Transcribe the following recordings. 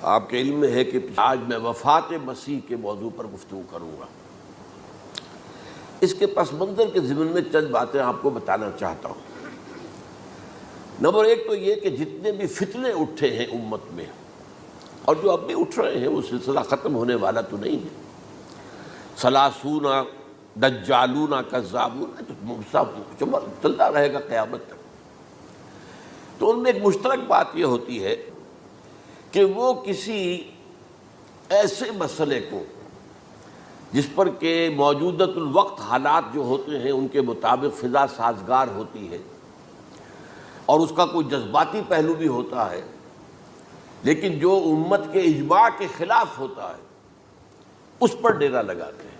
آپ کے علم میں ہے کہ آج میں وفات مسیح کے موضوع پر گفتگو کروں گا۔ اس کے پس منظر کے ضمن میں چند باتیں آپ کو بتانا چاہتا ہوں۔ نمبر ایک تو یہ کہ جتنے بھی فتنے اٹھے ہیں امت میں اور جو اب بھی اٹھ رہے ہیں وہ سلسلہ ختم ہونے والا تو نہیں ہے۔ ثلاثون دجالون کذابون چلتا رہے گا قیامت تک۔ تو ان میں ایک مشترک بات یہ ہوتی ہے کہ وہ کسی ایسے مسئلے کو جس پر کہ موجودۃ الوقت حالات جو ہوتے ہیں ان کے مطابق فضا سازگار ہوتی ہے اور اس کا کوئی جذباتی پہلو بھی ہوتا ہے، لیکن جو امت کے اجماع کے خلاف ہوتا ہے اس پر ڈیرا لگاتے ہیں،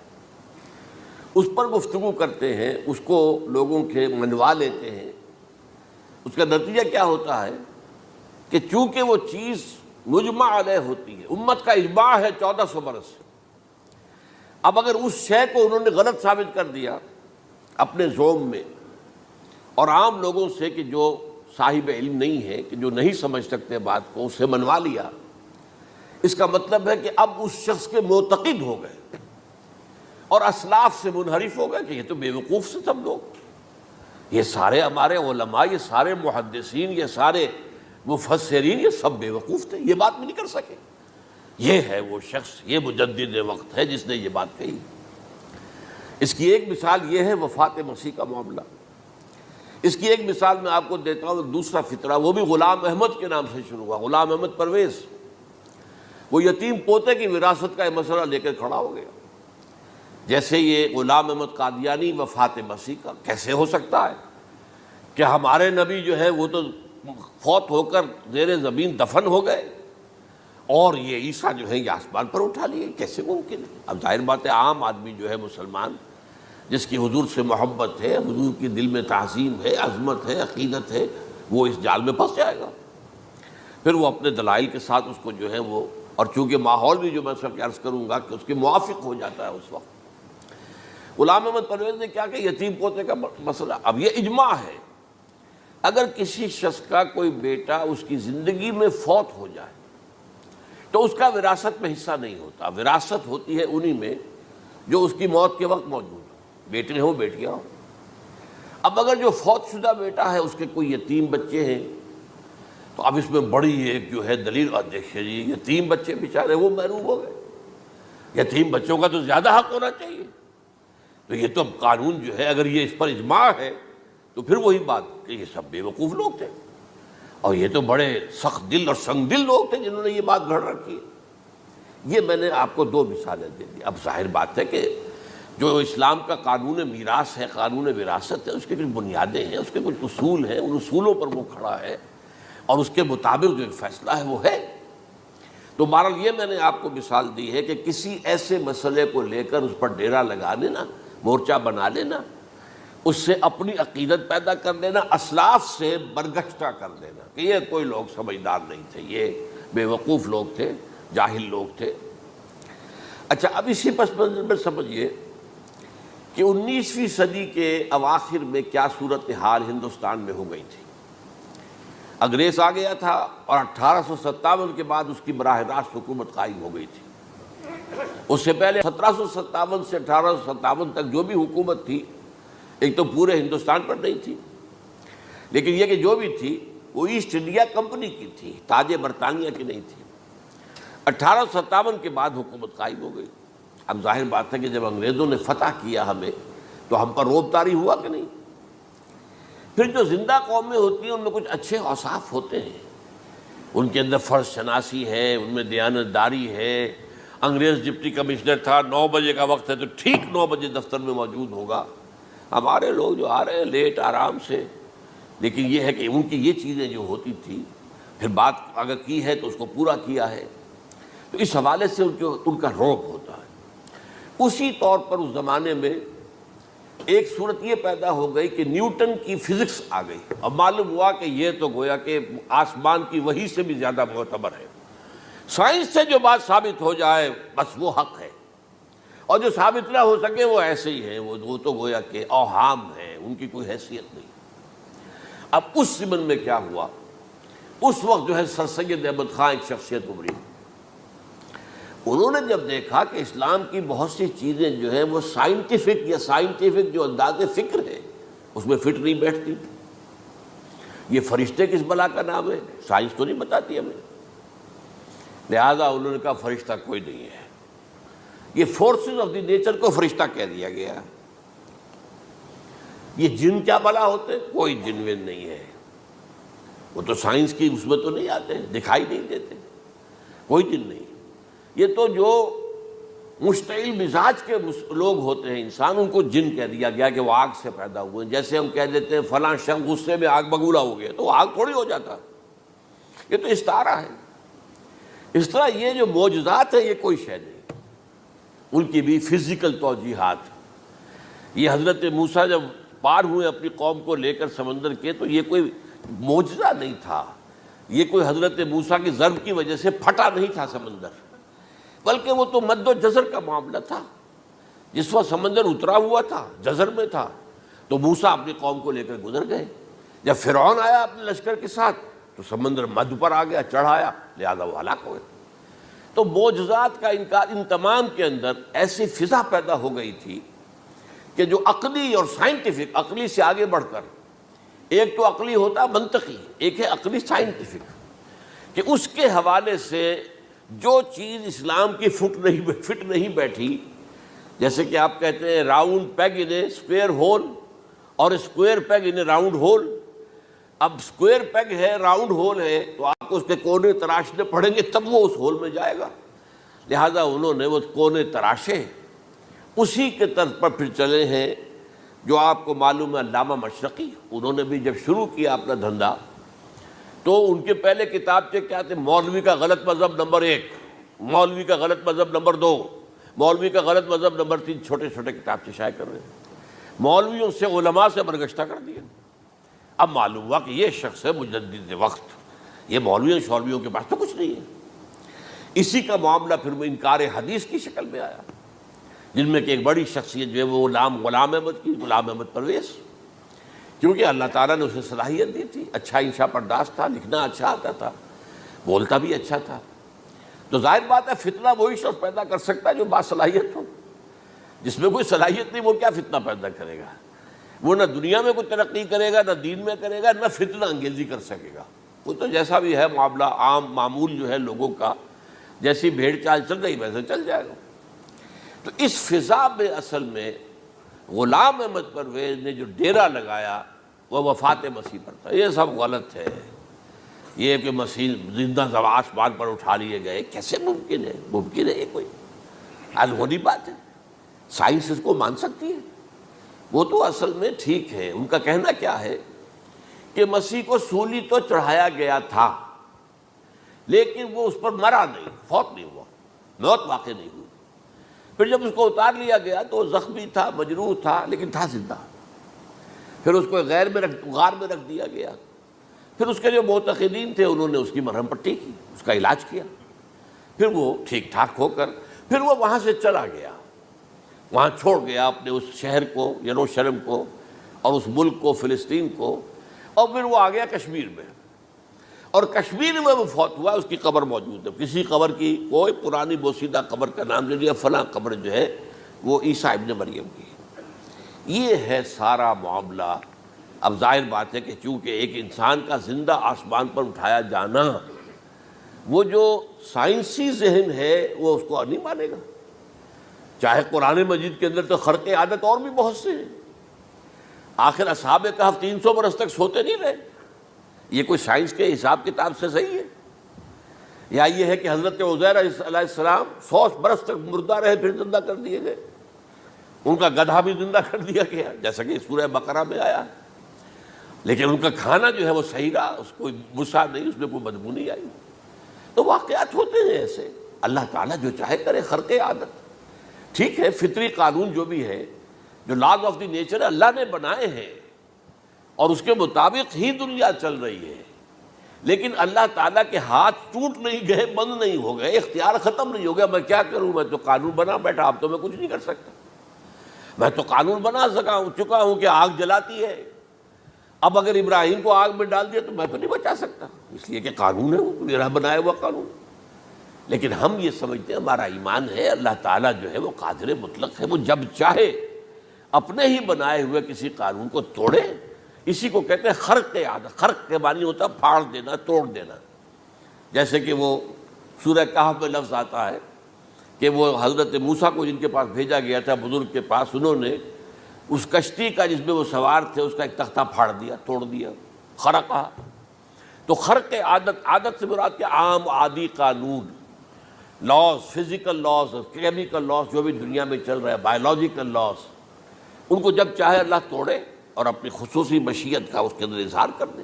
اس پر گفتگو کرتے ہیں، اس کو لوگوں کے منوا لیتے ہیں۔ اس کا نتیجہ کیا ہوتا ہے کہ چونکہ وہ چیز مجمع علیہ ہوتی ہے، امت کا اجماع ہے 1400 برس سے، اب اگر اس شے کو انہوں نے غلط ثابت کر دیا اپنے ذوم میں اور عام لوگوں سے کہ جو صاحب علم نہیں ہے، کہ جو نہیں سمجھ سکتے بات کو، اسے منوا لیا، اس کا مطلب ہے کہ اب اس شخص کے معتقد ہو گئے اور اسلاف سے منحرف ہو گئے کہ یہ تو بے وقوف سے سب لوگ، یہ سارے ہمارے علماء، یہ سارے محدثین، یہ سارے مفسرین، یہ سب بے وقوف تھے، یہ بات بھی نہیں کر سکے۔ یہ ہے وہ شخص، یہ مجدد وقت ہے جس نے یہ بات کہی۔ اس کی ایک مثال یہ ہے وفات مسیح کا معاملہ۔ اس کی ایک مثال میں آپ کو دیتا ہوں، دوسرا فطرہ، وہ بھی غلام احمد کے نام سے شروع ہوا، غلام احمد پرویز۔ وہ یتیم پوتے کی وراثت کا یہ مسئلہ لے کر کھڑا ہو گیا۔ جیسے یہ غلام احمد قادیانی وفات مسیح کا کیسے ہو سکتا ہے کہ ہمارے نبی جو ہے وہ تو فوت ہو کر زیر زمین دفن ہو گئے اور یہ عیسیٰ جو ہے یہ آسمان پر اٹھا لیے، کیسے ممکن ہے؟ اب ظاہر بات ہے عام آدمی جو ہے مسلمان جس کی حضور سے محبت ہے، حضور کی دل میں تعظیم ہے، عظمت ہے، عقیدت ہے، وہ اس جال میں پھنس جائے گا۔ پھر وہ اپنے دلائل کے ساتھ اس کو جو ہے وہ، اور چونکہ ماحول بھی جو میں سب عرض کروں گا کہ اس کے موافق ہو جاتا ہے اس وقت۔ غلام احمد پرویز نے کیا کہ یتیم پوتے کا مسئلہ، اب یہ اجماع ہے، اگر کسی شخص کا کوئی بیٹا اس کی زندگی میں فوت ہو جائے تو اس کا وراثت میں حصہ نہیں ہوتا، وراثت ہوتی ہے انہی میں جو اس کی موت کے وقت موجود ہو، بیٹے ہوں بیٹیاں ہوں۔ اب اگر جو فوت شدہ بیٹا ہے اس کے کوئی یتیم بچے ہیں تو اب اس میں بڑی ایک جو ہے دلیل، اور دیکھیے جی یتیم بچے بیچارے وہ محروم ہو گئے، یتیم بچوں کا تو زیادہ حق ہونا چاہیے۔ تو یہ تو قانون جو ہے اگر یہ اس پر اجماع ہے تو پھر وہی بات کہ یہ سب بے وقوف لوگ تھے اور یہ تو بڑے سخت دل اور سنگ دل لوگ تھے جنہوں نے یہ بات گھڑ رکھی ہے۔ یہ میں نے آپ کو دو مثالیں دے دی۔ اب ظاہر بات ہے کہ جو اسلام کا قانون میراث ہے، قانون وراثت ہے، اس کے کچھ بنیادیں ہیں، اس کے کچھ اصول ہیں، ان اصولوں پر وہ کھڑا ہے اور اس کے مطابق جو فیصلہ ہے وہ ہے۔ تو بہرحال یہ میں نے آپ کو مثال دی ہے کہ کسی ایسے مسئلے کو لے کر اس پر ڈیرا لگا لینا، مورچہ بنا لینا، اس سے اپنی عقیدت پیدا کر لینا، اسلاف سے برگشتہ کر دینا کہ یہ کوئی لوگ سمجھدار نہیں تھے، یہ بے وقوف لوگ تھے، جاہل لوگ تھے۔ اچھا، اب اسی پس منظر میں سمجھیے کہ 19ویں صدی کے اواخر میں کیا صورتحال ہندوستان میں ہو گئی تھی۔ انگریز آ گیا تھا اور 1857 کے بعد اس کی براہ راست حکومت قائم ہو گئی تھی۔ اس سے پہلے 1757 سے 1857 تک جو بھی حکومت تھی ایک تو پورے ہندوستان پر نہیں تھی، لیکن یہ کہ جو بھی تھی وہ ایسٹ انڈیا کمپنی کی تھی، تاج برطانیہ کی نہیں تھی۔ 1857 کے بعد حکومت قائم ہو گئی۔ اب ظاہر بات ہے کہ جب انگریزوں نے فتح کیا ہمیں تو ہم پر رعب طاری ہوا کہ نہیں۔ پھر جو زندہ قومیں ہوتی ہیں ان میں کچھ اچھے اوصاف ہوتے ہیں، ان کے اندر فرض شناسی ہے، ان میں دیانت داری ہے۔ انگریز ڈپٹی کمشنر تھا، 9 بجے کا وقت ہے تو ٹھیک 9 بجے دفتر میں موجود ہوگا۔ ہمارے لوگ جو آ رہے ہیں لیٹ آرام سے، لیکن یہ ہے کہ ان کی یہ چیزیں جو ہوتی تھی، پھر بات اگر کی ہے تو اس کو پورا کیا ہے، تو اس حوالے سے ان کا رعب ہوتا ہے۔ اسی طور پر اس زمانے میں ایک صورت یہ پیدا ہو گئی کہ نیوٹن کی فزکس آ گئی، اب معلوم ہوا کہ یہ تو گویا کہ آسمان کی وحی سے بھی زیادہ معتبر ہے، سائنس سے جو بات ثابت ہو جائے بس وہ حق ہے، اور جو ثابت نہ ہو سکے وہ ایسے ہی ہیں، وہ تو گویا کہ اوہام ہیں، ان کی کوئی حیثیت نہیں۔ اب اس ضمن میں کیا ہوا، اس وقت جو ہے سر سید احمد خان ایک شخصیت ابھری، انہوں نے جب دیکھا کہ اسلام کی بہت سی چیزیں جو ہیں وہ سائنٹیفک جو انداز فکر ہے اس میں فٹ نہیں بیٹھتی. یہ فرشتے کس بلا کا نام ہے؟ سائنس تو نہیں بتاتی ہمیں. لہذا انہوں نے کہا فرشتہ کوئی نہیں ہے. یہ فورسز آف دی نیچر کو فرشتہ کہہ دیا گیا. یہ جن کیا بلا ہوتے؟ کوئی جن ون نہیں ہے. وہ تو سائنس کی اس میں تو نہیں آتے، دکھائی نہیں دیتے، کوئی جن نہیں. یہ تو جو مشتعل مزاج کے لوگ ہوتے ہیں انسان، ان کو جن کہہ دیا گیا کہ وہ آگ سے پیدا ہوئے ہیں. جیسے ہم کہہ دیتے ہیں فلاں شخص غصے میں آگ بگولا ہو گیا، تو وہ آگ تھوڑی ہو جاتا. یہ تو استعارہ ہے. اس طرح یہ جو معجزات ہیں یہ کوئی شے نہیں، ان کی بھی فزیکل توجیحات. یہ حضرت موسیٰ جب پار ہوئے اپنی قوم کو لے کر سمندر کے، تو یہ کوئی معجزہ نہیں تھا. یہ کوئی حضرت موسیٰ کی ضرب کی وجہ سے پھٹا نہیں تھا سمندر، بلکہ وہ تو مد و جزر کا معاملہ تھا. جس وقت سمندر اترا ہوا تھا، جزر میں تھا، تو موسیٰ اپنی قوم کو لے کر گزر گئے. جب فرعون آیا اپنے لشکر کے ساتھ تو سمندر مد پر آ گیا، چڑھایا، لہذا وہ ہلاک ہو گئے. تو معجزات کا انکار، ان تمام کے اندر ایسی فضا پیدا ہو گئی تھی کہ جو عقلی اور سائنٹیفک، عقلی سے آگے بڑھ کر، ایک تو عقلی ہوتا منطقی، ایک ہے عقلی سائنٹیفک، کہ اس کے حوالے سے جو چیز اسلام کی فٹ نہیں بیٹھی. جیسے کہ آپ کہتے ہیں round peg in a square hole اور square peg in a round hole. اب اسکوئر پیگ ہے، راؤنڈ ہول ہے، تو آپ کو اس کے کونے تراشنے پڑیں گے تب وہ اس ہول میں جائے گا. لہذا انہوں نے وہ کونے تراشے، اسی کے طرز پر پھر چلے ہیں. جو آپ کو معلوم ہے علامہ مشرقی، انہوں نے بھی جب شروع کیا اپنا دھندا، تو ان کے پہلے کتابچے کیا تھے؟ مولوی کا غلط مذہب نمبر 1، مولوی کا غلط مذہب نمبر 2، مولوی کا غلط مذہب نمبر 3. چھوٹے چھوٹے کتابچے شائع کر رہے ہیں. مولویوں سے علماء سے برگشتہ کر دیا. اب معلوم ہوا کہ یہ شخص ہے مجدد وقت، یہ مولویوں شولویوں کے پاس تو کچھ نہیں ہے. اسی کا معاملہ پھر وہ انکار حدیث کی شکل میں آیا، جن میں کہ ایک بڑی شخصیت جو ہے وہ غلام احمد کی، غلام احمد پرویز. کیونکہ اللہ تعالیٰ نے اسے صلاحیت دی تھی، اچھا انشا پرداز تھا، لکھنا اچھا آتا تھا، بولتا بھی اچھا تھا. تو ظاہر بات ہے فتنہ وہی شخص پیدا کر سکتا ہے جو باصلاحیت ہو. جس میں کوئی صلاحیت نہیں وہ کیا فتنہ پیدا کرے گا؟ وہ نہ دنیا میں کوئی ترقی کرے گا، نہ دین میں کرے گا، نہ فتنہ انگیزی کر سکے گا. وہ تو جیسا بھی ہے معاملہ عام معمول جو ہے لوگوں کا، جیسی بھیڑ چال چل رہی ویسے چل جائے گا. تو اس فضا میں اصل میں غلام احمد پرویز نے جو ڈیرا لگایا وہ وفات مسیح پر تھا. یہ سب غلط ہے. یہ کہ مسیح زندہ آسمان پر اٹھا لیے گئے، کیسے ممکن ہے؟ ممکن ہے یہ کوئی الہونی بات ہے؟ سائنس اس کو مان سکتی ہے؟ وہ تو اصل میں ٹھیک ہے. ان کا کہنا کیا ہے کہ مسیح کو سولی تو چڑھایا گیا تھا، لیکن وہ اس پر مرا نہیں، فوت نہیں ہوا، موت واقع نہیں ہوئی. پھر جب اس کو اتار لیا گیا تو وہ زخمی تھا، مجروح تھا، لیکن تھا زندہ. پھر اس کو غار میں رکھ دیا گیا. پھر اس کے جو معتقدین تھے انہوں نے اس کی مرہم پٹی کی، اس کا علاج کیا. پھر وہ ٹھیک ٹھاک ہو کر پھر وہ وہاں سے چلا گیا، وہاں چھوڑ گیا اپنے اس شہر کو، یروشلم کو، اور اس ملک کو، فلسطین کو. اور پھر وہ آ گیا کشمیر میں، اور کشمیر میں وہ فوت ہوا. اس کی قبر موجود ہے. کسی قبر کی کوئی پرانی بوسیدہ قبر کا نام لے لیا، فلاں قبر جو ہے وہ عیسیٰ ابن مریم کی. یہ ہے سارا معاملہ. اب ظاہر بات ہے کہ چونکہ ایک انسان کا زندہ آسمان پر اٹھایا جانا، وہ جو سائنسی ذہن ہے وہ اس کو نہیں مانے گا. چاہے قرآن مجید کے اندر تو خرق عادت اور بھی بہت سے ہیں. آخر اصحاب کہف 300 برس تک سوتے نہیں رہے. یہ کوئی سائنس کے حساب کتاب سے صحیح ہے؟ یا یہ ہے کہ حضرت عزیر علیہ السلام 100 برس تک مردہ رہے پھر زندہ کر دیے گئے؟ ان کا گدھا بھی زندہ کر دیا گیا جیسا کہ سورہ بقرہ میں آیا. لیکن ان کا کھانا جو ہے وہ صحیح رہا، اس کو غصہ نہیں، اس میں کوئی بدبو نہیں آئی. تو واقعات ہوتے ہیں ایسے. اللہ تعالیٰ جو چاہے کرے. خرق عادت ٹھیک ہے، فطری قانون جو بھی ہے، جو لاز آف دی نیچر اللہ نے بنائے ہیں اور اس کے مطابق ہی دنیا چل رہی ہے. لیکن اللہ تعالیٰ کے ہاتھ ٹوٹ نہیں گئے، بند نہیں ہو گئے، اختیار ختم نہیں ہو گیا. میں کیا کروں؟ میں تو قانون بنا بیٹھا، اب تو میں کچھ نہیں کر سکتا. میں تو قانون بنا چکا ہوں کہ آگ جلاتی ہے. اب اگر ابراہیم کو آگ میں ڈال دیا تو میں تو نہیں بچا سکتا، اس لیے کہ قانون ہے، وہ میرا بنایا ہوا قانون. لیکن ہم یہ سمجھتے ہیں ہمارا ایمان ہے اللہ تعالیٰ جو ہے وہ قادر مطلق ہے، وہ جب چاہے اپنے ہی بنائے ہوئے کسی قانون کو توڑے. اسی کو کہتے ہیں خرق عادت. خرق کے معنی ہوتا ہے پھاڑ دینا، توڑ دینا. جیسے کہ وہ سورہ کہف میں لفظ آتا ہے کہ وہ حضرت موسیٰ کو جن کے پاس بھیجا گیا تھا، بزرگ کے پاس، انہوں نے اس کشتی کا جس میں وہ سوار تھے اس کا ایک تختہ پھاڑ دیا، توڑ دیا، خرقہ. تو خرق عادت، عادت سے مراد کیا؟ عام عادی قانون، laws, physical laws, chemical laws, جو بھی دنیا میں چل رہا ہے، بایولوجیکل لاز، ان کو جب چاہے اللہ توڑے اور اپنی خصوصی مشیت کا اس کے اندر اظہار کر دے.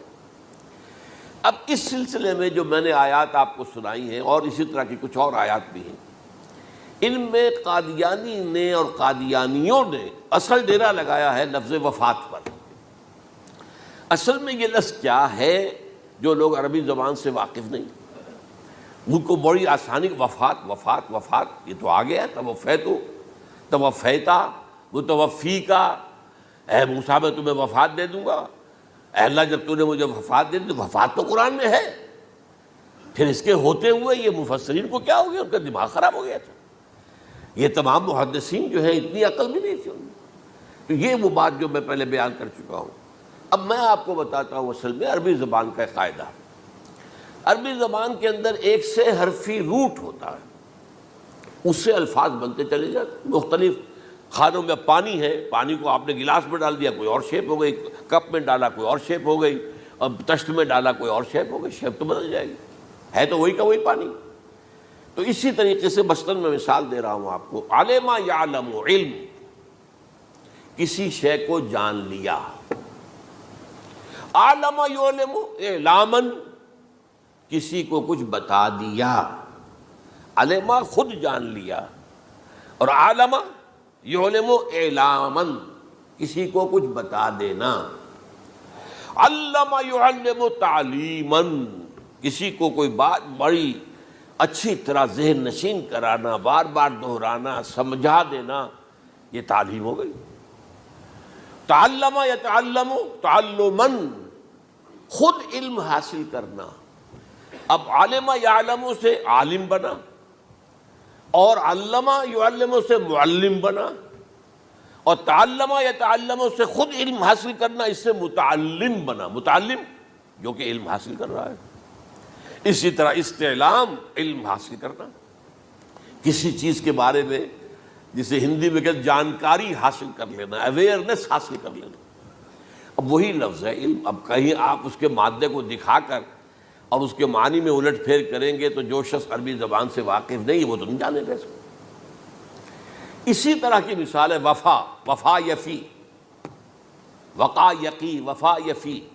اب اس سلسلے میں جو میں نے آیات آپ کو سنائی ہیں اور اسی طرح کی کچھ اور آیات بھی ہیں، ان میں قادیانی نے اور قادیانیوں نے اصل ڈیرا لگایا ہے لفظ وفات پر. اصل میں یہ لفظ کیا ہے جو لوگ عربی زبان سے واقف نہیں، ان کو بڑی آسانی، وفات وفات وفات، یہ تو آ گیا. توفیتو، توفیتا، متوفی کا، اے موسیٰ میں تمہیں وفات دے دوں گا. اے اللہ جب تو نے مجھے وفات دے دی، تو وفات تو قرآن میں ہے. پھر اس کے ہوتے ہوئے یہ مفسرین کو کیا ہو گیا؟ ان کا دماغ خراب ہو گیا تھا. یہ تمام محدثین جو ہیں اتنی عقل بھی نہیں تھی ان میں. تو یہ وہ بات جو میں پہلے بیان کر چکا ہوں. اب میں آپ کو بتاتا ہوں اصل میں عربی زبان کا ایک قاعدہ. عربی زبان کے اندر ایک سے حرفی روٹ ہوتا ہے، اس سے الفاظ بنتے چلے جاتے ہیں. مختلف خانوں میں پانی ہے، پانی کو آپ نے گلاس میں ڈال دیا، کوئی اور شیپ ہو گئی. کپ میں ڈالا، کوئی اور شیپ ہو گئی. اور تشت میں ڈالا، کوئی اور شیپ ہو گئی. شیپ تو بدل جائے گی، ہے تو وہی کا وہی پانی. تو اسی طریقے سے مثلاً میں مثال دے رہا ہوں آپ کو. علم یعلم، علم، کسی شے کو جان لیا. علم یعلم اعلاماً، کسی کو کچھ بتا دیا. علما خود جان لیا، اور علم یعلم اعلاماً، کسی کو کچھ بتا دینا. علم یعلم تعلیماً، کسی کو کوئی بات بڑی اچھی طرح ذہن نشین کرانا، بار بار دہرانا، سمجھا دینا، یہ تعلیم ہو گئی. تعلم یتعلم تعلماً، خود علم حاصل کرنا. اب عالم یعلم سے عالم بنا، اور علم یعلم سے معلم بنا، اور تعلم یتعلم سے خود علم حاصل کرنا، اس سے متعلم بنا. متعلم جو کہ علم حاصل کر رہا ہے. اسی طرح استعلام، علم حاصل کرنا کسی چیز کے بارے میں، جسے ہندی میں کہتے جانکاری حاصل کر لینا، اویئرنیس حاصل کر لینا. اب وہی لفظ ہے علم. اب کہیں آپ اس کے مادے کو دکھا کر اور اس کے معنی میں الٹ پھیر کریں گے تو جو شخص عربی زبان سے واقف نہیں وہ تو نہیں جانے گا اس کو. اسی طرح کی مثال ہے وفا. وفا یفی، وقا یقی، وفا یفی.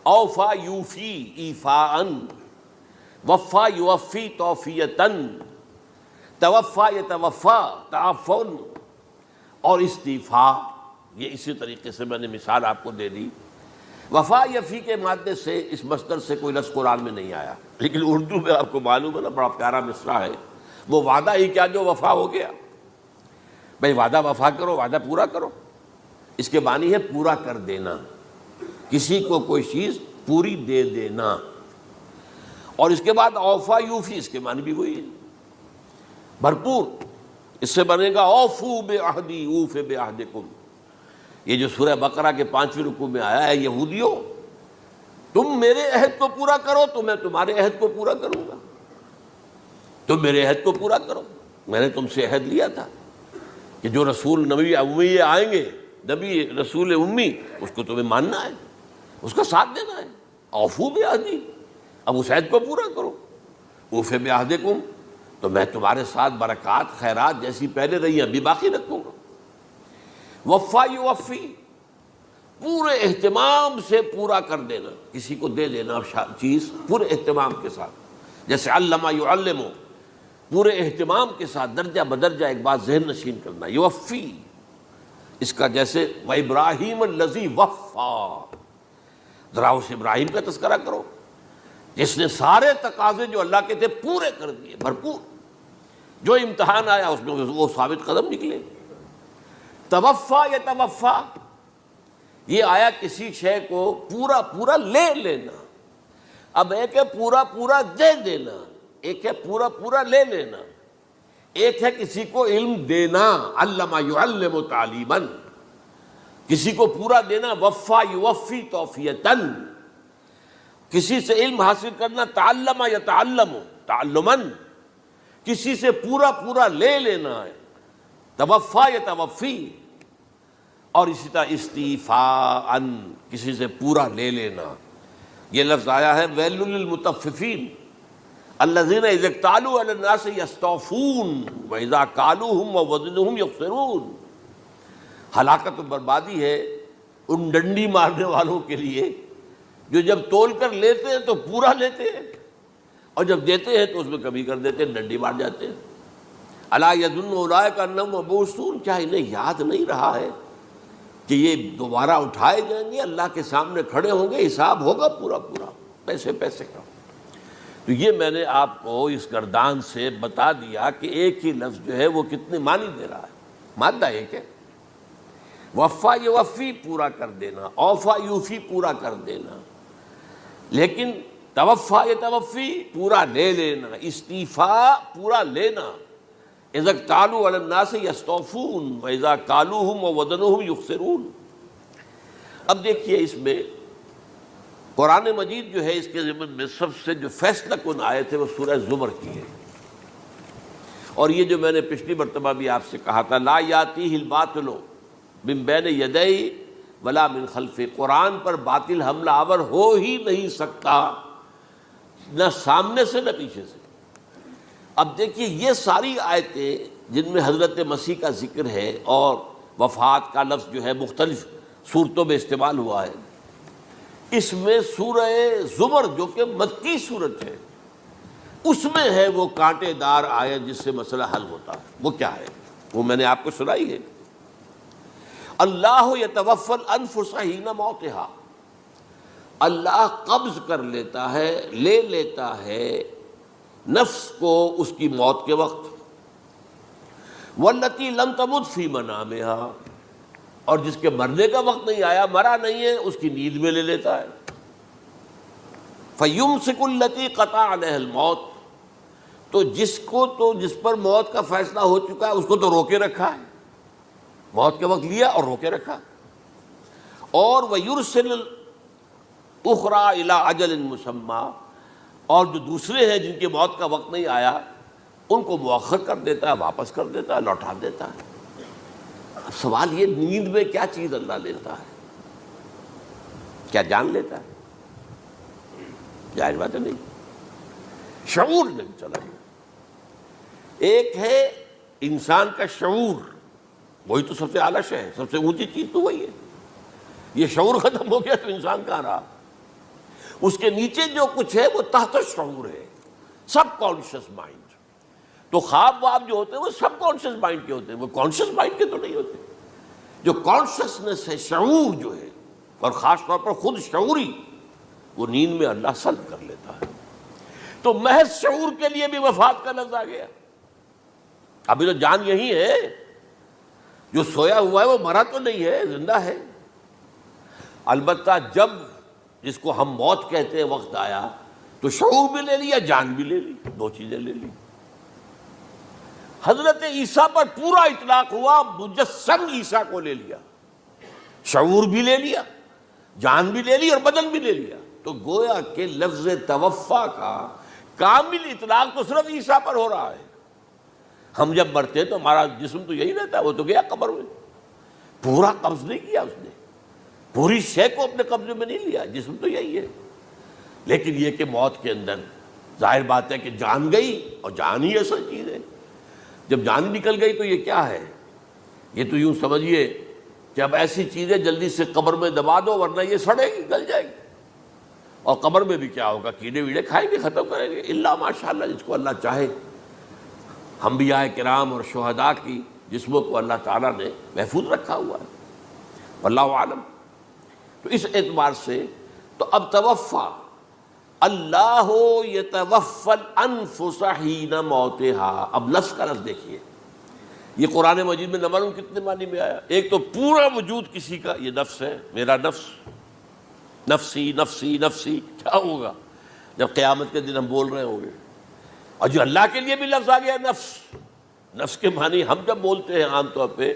اوفا یوفی ایفاءً، وفا یوفی توفیتاً، توفا یتوفا تعفن، اور استیفا. یہ اسی طریقے سے میں نے مثال آپ کو دے دی. وفا یفی کے مادے سے اس مصدر سے کوئی لفظ قرآن میں نہیں آیا، لیکن اردو میں آپ کو معلوم ہے نا، بڑا پیارا مصرع ہے. وہ وعدہ ہی کیا جو وفا ہو گیا. بھئی وعدہ وفا کرو، وعدہ پورا کرو. اس کے معنی ہے پورا کر دینا، کسی کو کوئی چیز پوری دے دینا. اور اس کے بعد اوفا یوفی، اس کے معنی بھی وہی ہے، بھرپور. اس سے بنے گا اوفو بعہدی اوف بعہدکم. یہ جو سورہ بقرہ کے 5ویں رکوع میں آیا ہے، یہودیوں تم میرے عہد کو پورا کرو تو میں تمہارے عہد کو پورا کروں گا. تم میرے عہد کو پورا کرو. میں نے تم سے عہد لیا تھا کہ جو رسول نبی امی آئیں گے، نبی رسول امی، اس کو تمہیں ماننا ہے، اس کا ساتھ دینا ہے. اوفو بعہدی، اب اس عہد کو پورا کرو. اوف بعہدکم، تو میں تمہارے ساتھ برکات خیرات جیسی پہلے رہی ابھی باقی رکھوں گا. وفا یوفی، پورے اہتمام سے پورا کر دینا، کسی کو دے دینا چیز پورے اہتمام کے ساتھ. جیسے علم یعلم، پورے اہتمام کے ساتھ درجہ بدرجہ ایک بات ذہن نشین کرنا. یوفی، اس کا جیسے وَإِبْرَاهِيمَ الَّذِي وَفَّى، ذرا اس ابراہیم کا تذکرہ کرو جس نے سارے تقاضے جو اللہ کے تھے پورے کر دیے، بھرپور. جو امتحان آیا اس میں وہ ثابت قدم نکلے. توفا یتوفا، یہ آیا کسی شے کو پورا پورا لے لینا. اب ایک ہے پورا پورا دے دینا، ایک ہے پورا پورا لے لینا، ایک ہے کسی کو علم دینا، علم یعلم تعلیما، کسی کو پورا دینا، وفا یوفی توفیتن، کسی سے علم حاصل کرنا، تعلم یتعلم تعلما، کسی سے پورا پورا لے لینا ہے، توفا یتوفی، اور اسی طرح استیفاء، کسی سے پورا لے لینا۔ یہ لفظ آیا ہے ویل للمطففین الذین اذا اکتالوا علی الناس یستوفون واذا کالوہم ووزنوہم یخسرون۔ ہلاکت و بربادی ہے ان ڈنڈی مارنے والوں کے لیے جو جب تول کر لیتے ہیں تو پورا لیتے ہیں، اور جب دیتے ہیں تو اس میں کمی کر دیتے ہیں، ڈنڈی مار جاتے ہیں۔ الا یظن اولئک انہم مبعوثون، کیا انہیں یاد نہیں رہا ہے کہ یہ دوبارہ اٹھائے جائیں گے، اللہ کے سامنے کھڑے ہوں گے، حساب ہوگا پورا پورا پیسے پیسے کا۔ تو یہ میں نے آپ کو اس گردان سے بتا دیا کہ ایک ہی لفظ جو ہے وہ کتنے معنی دے رہا ہے۔ مادہ ایک ہے، وفا یوفی پورا کر دینا، اوفا یوفی پورا کر دینا، لیکن توفا یتوفی پورا لے لینا، استیفاء پورا لینا، اذا اکتالوا علی الناس یستوفون واذا کالوہم ووزنوہم یخسرون۔ اب دیکھیے اس میں قرآن مجید جو ہے اس کے ضمن میں سب سے جو فیصلہ کن آیت ہے وہ سورہ زمر کی ہے، اور یہ جو میں نے پچھلی مرتبہ بھی آپ سے کہا تھا، لا یاتیہ الباطل من بین یدیہ ولا من خلفہ، قرآن پر باطل حملہ آور ہو ہی نہیں سکتا، نہ سامنے سے نہ پیچھے سے۔ اب دیکھیے یہ ساری آیتیں جن میں حضرت مسیح کا ذکر ہے اور وفات کا لفظ جو ہے مختلف صورتوں میں استعمال ہوا ہے، اس میں سورہ زمر جو کہ مکی صورت ہے اس میں ہے وہ کانٹے دار آیت جس سے مسئلہ حل ہوتا ہے۔ وہ کیا ہے؟ وہ میں نے آپ کو سنائی ہے، اللہ یتوفی الانفس حین موتہا، اللہ قبض کر لیتا ہے، لے لیتا ہے نفس کو اس کی موت کے وقت، واللتی لم تمت فی منامہا، اور جس کے مرنے کا وقت نہیں آیا، مرا نہیں ہے، اس کی نیند میں لے لیتا ہے، فیمسک التی قطع علیہ الموت، تو جس پر موت کا فیصلہ ہو چکا ہے اس کو تو روکے رکھا ہے، موت کے وقت لیا اور روکے رکھا، اور ویرسل الاخری الی اجل مسمی، اور جو دوسرے ہیں جن کی موت کا وقت نہیں آیا ان کو مؤخر کر دیتا ہے، واپس کر دیتا ہے، لوٹا دیتا ہے۔ سوال یہ، نیند میں کیا چیز اللہ لیتا ہے؟ کیا جان لیتا ہے؟ ظاہر بات ہے نہیں، شعور نہیں چلا گیا۔ ایک ہے انسان کا شعور، وہی تو سب سے اعلیٰ شے ہے، سب سے اونچی چیز تو وہی ہے۔ یہ شعور ختم ہو گیا تو انسان کہاں رہا؟ اس کے نیچے جو کچھ ہے وہ تحت شعور ہے، سب کانشیس مائنڈ۔ تو خواب واب جو ہوتے ہیں وہ سب کانشیس مائنڈ کے ہوتے ہیں، وہ کانشیس مائنڈ کے تو نہیں ہوتے۔ جو کانشیسنس ہے، شعور جو ہے، اور خاص طور پر خود شعوری، وہ نیند میں اللہ سلب کر لیتا ہے۔ تو محض شعور کے لیے بھی وفات کا لفظ آ گیا۔ ابھی تو جان یہی ہے، جو سویا ہوا ہے وہ مرا تو نہیں ہے، زندہ ہے۔ البتہ جب جس کو ہم موت کہتے ہیں وقت آیا تو شعور بھی لے لیا، جان بھی لے لی، دو چیزیں لے لی۔ حضرت عیسیٰ پر پورا اطلاق ہوا، مجسم عیسیٰ کو لے لیا، شعور بھی لے لیا، جان بھی لے لی اور بدن بھی لے لیا۔ تو گویا کہ لفظ توفا کا کامل اطلاق تو صرف عیسیٰ پر ہو رہا ہے۔ ہم جب مرتے تو ہمارا جسم تو یہی رہتا ہے، وہ تو گیا قبر میں، پورا قبض نہیں کیا اس نے، پوری شے کو اپنے قبضے میں نہیں لیا، جسم تو یہی ہے۔ لیکن یہ کہ موت کے اندر ظاہر بات ہے کہ جان گئی، اور جان ہی اصل چیز ہے۔ جب جان نکل گئی تو یہ کیا ہے؟ یہ تو یوں سمجھیے کہ اب ایسی چیزیں جلدی سے قبر میں دبا دو ورنہ یہ سڑے گی، گل جائے گی، اور قبر میں بھی کیا ہوگا؟ کیڑے ویڑے کھائیں گے، ختم کریں گے، اللہ ماشاءاللہ جس کو اللہ چاہے۔ انبیاء کرام اور شہداء کی جسموں کو اللہ تعالیٰ نے محفوظ رکھا ہوا ہے، واللہ عالم۔ تو اس اعتبار سے تو اب توفا، اللہ یتوفی الانفس حین موتہا، اب لفظ کا لفظ دیکھیے، یہ قرآن مجید میں نہ معلوم کتنے معنی میں آیا۔ ایک تو پورا وجود کسی کا یہ نفس ہے، میرا نفس، نفسی نفسی نفسی، کیا ہوگا جب قیامت کے دن ہم بول رہے ہوں گے؟ اور جو اللہ کے لیے بھی لفظ آ گیا نفس، نفس کے معنی ہم جب بولتے ہیں عام طور پہ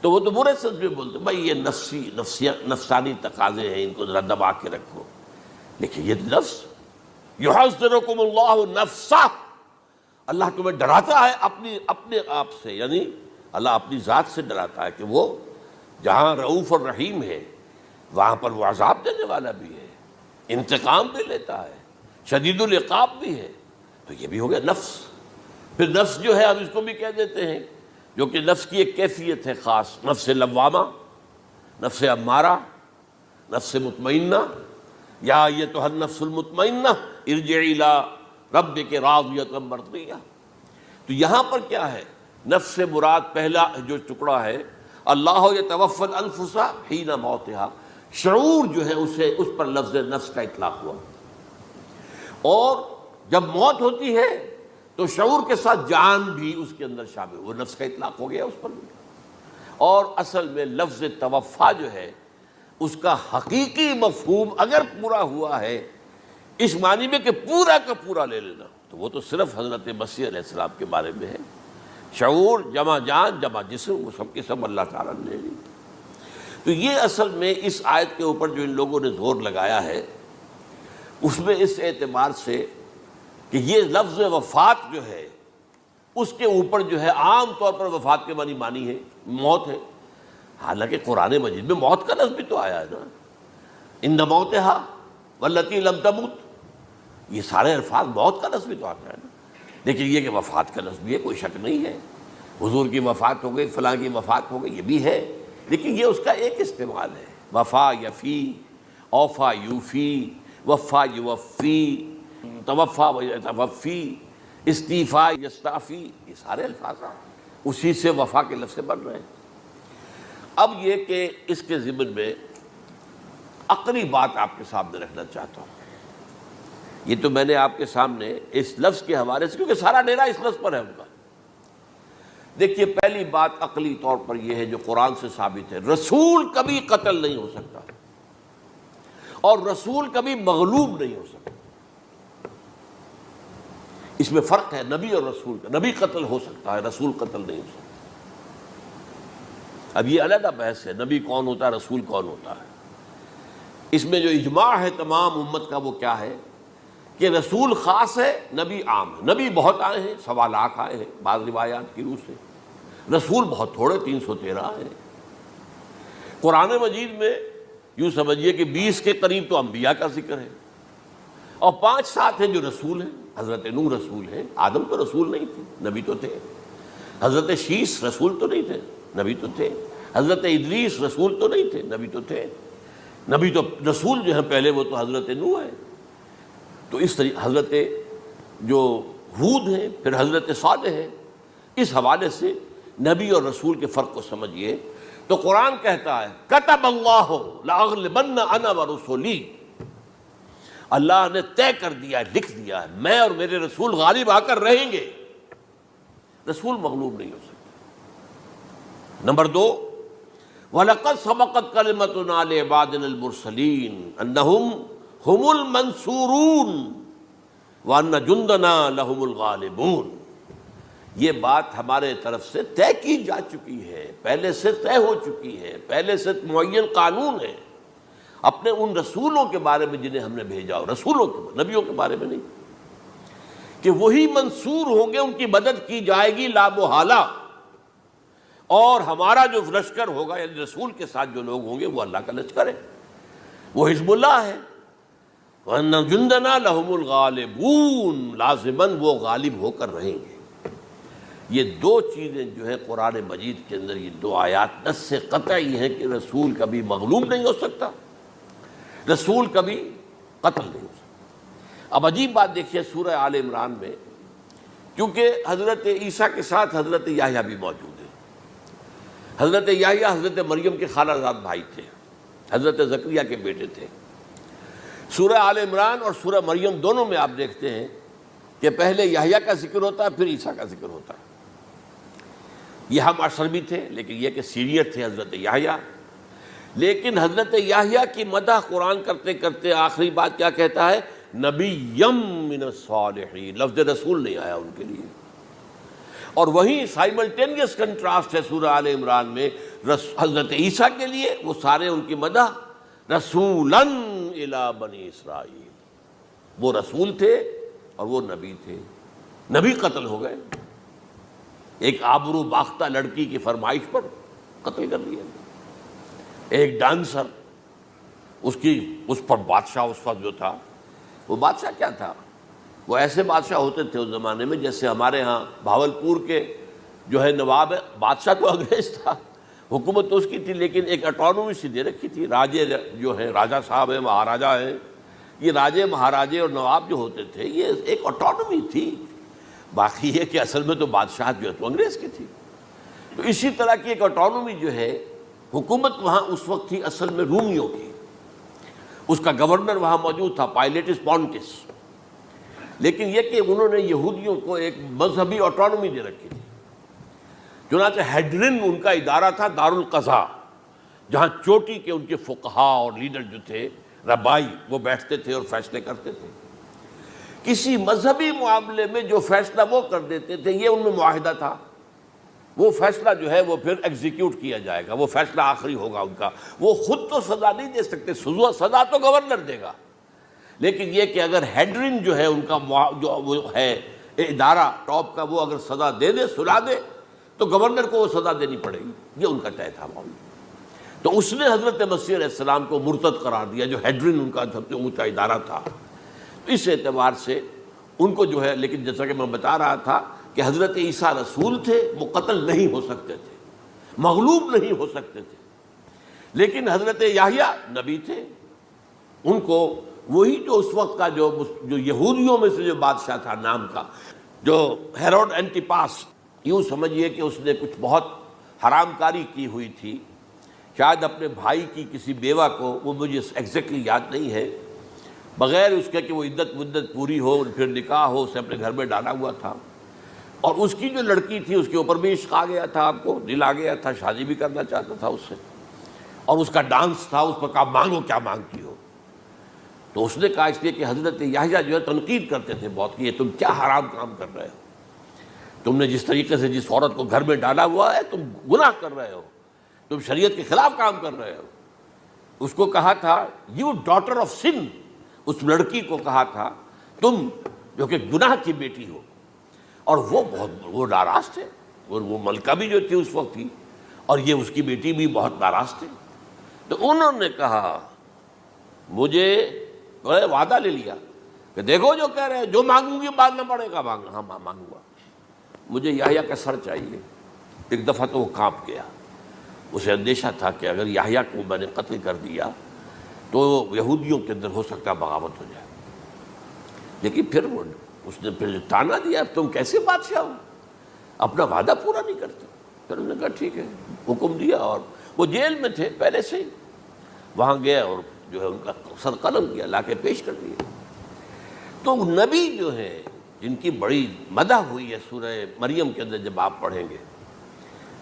تو وہ تو برے سمجھ میں بولتے ہیں، بھائی یہ نفسانی تقاضے ہیں، ان کو ذرا دبا کے رکھو، لیکن یہ نفس یحذرکم اللہ نفسہ، اللہ تمہیں ڈراتا ہے اپنے آپ سے، یعنی اللہ اپنی ذات سے ڈراتا ہے کہ وہ جہاں رؤوف اور رحیم ہے وہاں پر وہ عذاب دینے والا بھی ہے، انتقام بھی لیتا ہے، شدید العقاب بھی ہے۔ تو یہ بھی ہو گیا نفس۔ پھر نفس جو ہے ہم اس کو بھی کہہ دیتے ہیں، جو کہ نفس کی ایک کیفیت ہے خاص، نفس لوامہ، نفس امارہ، نفس مطمئنہ، یا ایتھا النفس المطمئنہ ارجعی الی ربک راضیۃ مرضیہ۔ تو یہاں پر کیا ہے؟ نفس سے مراد پہلا جو ٹکڑا ہے اللہ یتوفی الانفس حین موتہا، شعور جو ہے اس پر لفظ نفس کا اطلاق ہوا، اور جب موت ہوتی ہے تو شعور کے ساتھ جان بھی اس کے اندر شامل، وہ نفس کا اطلاق ہو گیا اس پر بھی۔ اور اصل میں لفظ توفا جو ہے اس کا حقیقی مفہوم اگر پورا ہوا ہے اس معنی میں کہ پورا کا پورا لے لینا، تو وہ تو صرف حضرت مسیح علیہ السلام کے بارے میں ہے۔ شعور جمع جان جمع جسم، وہ سب کے سب اللہ تعالیٰ نے لے لی۔ تو یہ اصل میں اس آیت کے اوپر جو ان لوگوں نے زور لگایا ہے اس میں اس اعتبار سے کہ یہ لفظ وفات جو ہے اس کے اوپر جو ہے عام طور پر وفات کے معنی ہے موت ہے، حالانکہ قرآن مجید میں موت کا لفظ بھی تو آیا ہے نا، ان موتہا واللتی لم تمت، یہ سارے الفاظ موت کا لفظ بھی تو آتا ہے نا، لیکن یہ کہ وفات کا لفظ بھی ہے، کوئی شک نہیں ہے، حضور کی وفات ہو گئی، فلاں کی وفات ہو گئی، یہ بھی ہے، لیکن یہ اس کا ایک استعمال ہے۔ وفا یفی، اوفا یوفی، وفا یوفی، توفا یتوفی، استیفا یستعفی، یہ سارے الفاظ اسی سے وفا کے لفظ سے بن رہے ہیں۔ اب یہ کہ اس کے ضمن میں عقلی بات آپ کے سامنے رکھنا چاہتا ہوں، یہ تو میں نے آپ کے سامنے اس لفظ کے حوالے سے، کیونکہ سارا ڈیرا اس لفظ پر ہے ان کا۔ دیکھیے پہلی بات عقلی طور پر یہ ہے جو قرآن سے ثابت ہے، رسول کبھی قتل نہیں ہو سکتا اور رسول کبھی مغلوب نہیں ہو سکتا، اس میں فرق ہے نبی اور رسول کا۔ نبی قتل ہو سکتا ہے، رسول قتل نہیں ہو سکتا۔ اب یہ علیحدہ بحث ہے، نبی کون ہوتا ہے، رسول کون ہوتا ہے۔ اس میں جو اجماع ہے تمام امت کا وہ کیا ہے کہ رسول خاص ہے، نبی عام ہے۔ نبی بہت آئے ہیں، 1.25 لاکھ آئے ہیں بعض روایات کی روح سے، رسول بہت تھوڑے 313 آئے ہیں۔ قرآن مجید میں یوں سمجھیے کہ 20 کے قریب تو انبیاء کا ذکر ہے، اور 5-7 ہیں جو رسول ہیں۔ حضرت نوح رسول ہیں، آدم تو رسول نہیں تھے، نبی تو تھے۔ حضرت شیس رسول تو نہیں تھے، نبی تو تھے۔ حضرت ادریس رسول تو نہیں تھے، نبی تو تھے۔ نبی تو رسول جو ہے پہلے وہ تو حضرت نوح ہے۔ تو اس طریقے حضرت جو ہود ہیں، پھر حضرت صالح ہے۔ اس حوالے سے نبی اور رسول کے فرق کو سمجھیے تو قرآن کہتا ہے کتب اللہ لاغلبن انا ورسلی، اللہ نے طے کر دیا ہے، لکھ دیا ہے، میں اور میرے رسول غالب آ کر رہیں گے۔ رسول مغلوب نہیں ہو سکتا۔ نمبر 2، وَلَقَدْ سَبَقَتْ كَلِمَتُنَا لِعِبَادِنَا الْمُرْسَلِينَ أَنَّهُمْ هُمُ الْمَنْصُورُونَ وَأَنَّ جُنْدَنَا لَهُمُ الْغَالِبُونَ، یہ بات ہمارے طرف سے طے کی جا چکی ہے، پہلے سے طے ہو چکی ہے، پہلے سے معین قانون ہے اپنے ان رسولوں کے بارے میں جنہیں ہم نے بھیجا ہو، رسولوں کے، نبیوں کے بارے میں نہیں، کہ وہی منصور ہوں گے، ان کی مدد کی جائے گی لا محالہ، اور ہمارا جو لشکر ہوگا یعنی رسول کے ساتھ جو لوگ ہوں گے وہ اللہ کا لشکر ہے، وہ حزب اللہ ہے۔ وَأَنَّ جُنْدَنَا لَهُمُ الْغَالِبُونَ، لازماً وہ غالب ہو کر رہیں گے۔ یہ 2 چیزیں جو ہے قرآن مجید کے اندر، یہ 2 آیات نص سے قطعی ہیں کہ رسول کبھی مغلوب نہیں ہو سکتا، رسول کبھی قتل نہیں ہو سکتا۔ اب عجیب بات دیکھیے سورہ آل عمران میں، کیونکہ حضرت عیسیٰ کے ساتھ حضرت یحییٰ بھی موجود ہیں۔ حضرت یحییٰ حضرت مریم کے خالہ زاد بھائی تھے، حضرت زکریا کے بیٹے تھے۔ سورہ آل عمران اور سورہ مریم دونوں میں آپ دیکھتے ہیں کہ پہلے یحییٰ کا ذکر ہوتا ہے، پھر عیسیٰ کا ذکر ہوتا ہے۔ یہ ہم عصر بھی تھے، لیکن یہ کہ سینئر تھے حضرت یحییٰ۔ لیکن حضرت یحییٰ کی مدح قرآن کرتے کرتے آخری بات کیا کہتا ہے، نبیم من الصالحین، لفظ رسول نہیں آیا ان کے لیے۔ اور وہیں سائملٹینیس کنٹراسٹ ہے سورہ آل عمران میں حضرت عیسیٰ کے لیے، وہ سارے ان کی مدح، رسولاً الی بنی اسرائیل، وہ رسول تھے اور وہ نبی تھے۔ نبی قتل ہو گئے، ایک آبرو باختہ لڑکی کی فرمائش پر قتل کر دیا، ایک ڈانسر، اس پر بادشاہ اس وقت جو تھا، وہ بادشاہ کیا تھا، وہ ایسے بادشاہ ہوتے تھے اس زمانے میں جیسے ہمارے ہاں بھاولپور کے جو ہے نواب ہے، بادشاہ تو انگریز تھا، حکومت تو اس کی تھی، لیکن ایک اٹانومی سی دے رکھی تھی۔ راجے جو ہیں، راجہ صاحب ہیں، مہاراجہ ہیں، یہ راجے مہاراجے اور نواب جو ہوتے تھے یہ ایک اٹانومی تھی، باقی یہ کہ اصل میں تو بادشاہ جو ہے تو انگریز کی تھی۔ تو اسی طرح کی ایک اٹانومی جو ہے حکومت وہاں اس وقت تھی اصل میں رومیوں کی، اس کا گورنر وہاں موجود تھا پائلیٹس پونٹس، لیکن یہ کہ انہوں نے یہودیوں کو ایک مذہبی اٹانومی دے رکھی تھی۔ چنانچہ ہیڈرن ان کا ادارہ تھا، دارالقضاء، جہاں چوٹی کے ان کے فقہا اور لیڈر جو تھے، ربائی، وہ بیٹھتے تھے اور فیصلے کرتے تھے۔ کسی مذہبی معاملے میں جو فیصلہ وہ کر دیتے تھے یہ ان میں معاہدہ تھا، وہ فیصلہ جو ہے وہ پھر ایگزیکیوٹ کیا جائے گا، وہ فیصلہ آخری ہوگا ان کا۔ وہ خود تو سزا نہیں دے سکتے، سزا تو گورنر دے گا، لیکن یہ کہ اگر ہیڈرن جو ہے ان کا جو وہ ہے ادارہ ٹاپ کا، وہ اگر سزا دے دے، سلا دے، تو گورنر کو وہ سزا دینی پڑے گی، یہ ان کا طے تھا معاملہ۔ تو اس نے حضرت مسیح علیہ السلام کو مرتد قرار دیا، جو ہیڈرن ان کا سب سے اونچا ادارہ تھا۔ اس اعتبار سے ان کو جو ہے، لیکن جیسا کہ میں بتا رہا تھا کہ حضرت عیسیٰ رسول تھے، وہ قتل نہیں ہو سکتے تھے، مغلوب نہیں ہو سکتے تھے، لیکن حضرت یحییٰ نبی تھے، ان کو وہی جو اس وقت کا جو یہودیوں میں سے جو بادشاہ تھا نام کا، جو ہیروڈ اینٹیپاس، یوں سمجھیے کہ اس نے کچھ بہت حرام کاری کی ہوئی تھی، شاید اپنے بھائی کی کسی بیوہ کو، وہ مجھے ایگزیکٹلی یاد نہیں ہے، بغیر اس کے کہ وہ عدت مدت پوری ہو پھر نکاح ہو، اسے اپنے گھر میں ڈالا ہوا تھا، اور اس کی جو لڑکی تھی اس کے اوپر بھی عشق آ گیا تھا، آپ کو دل آ گیا تھا، شادی بھی کرنا چاہتا تھا اس سے، اور اس کا ڈانس تھا، اس پر کہا مانگو کیا مانگتی ہو۔ تو اس نے کہا، اس لیے کہ حضرت یحییٰ جو ہے تنقید کرتے تھے بہت کہ یہ تم کیا حرام کام کر رہے ہو، تم نے جس طریقے سے جس عورت کو گھر میں ڈالا ہوا ہے تم گناہ کر رہے ہو، تم شریعت کے خلاف کام کر رہے ہو۔ اس کو کہا تھا یو ڈاٹر آف سن، اس لڑکی کو کہا تھا تم جو کہ گناہ کی بیٹی ہو، اور وہ ناراض تھے، اور وہ ملکہ بھی جو تھی اس وقت تھی، اور یہ اس کی بیٹی بھی بہت ناراض تھے۔ تو انہوں نے کہا، مجھے وعدہ لے لیا کہ دیکھو جو کہہ رہے ہیں، جو مانگوں گی مانگنا پڑے گا، ہاں مانگوں گا، مجھے یحییٰ کا سر چاہیے۔ ایک دفعہ تو وہ کانپ گیا، اسے اندیشہ تھا کہ اگر یحییٰ کو میں نے قتل کر دیا تو یہودیوں کے اندر ہو سکتا ہے بغاوت ہو جائے، لیکن پھر اس نے پھر تانا دیا، تم کیسے بادشاہ ہو، اپنا وعدہ پورا نہیں کرتے۔ پھر انہوں نے کہا ٹھیک ہے، حکم دیا، اور وہ جیل میں تھے پہلے سے ہی، وہاں گیا اور جو ہے ان کا سر قلم کیا، لا کے پیش کر دیا۔ تو نبی جو ہیں جن کی بڑی مدح ہوئی ہے سورہ مریم کے اندر، جب آپ پڑھیں گے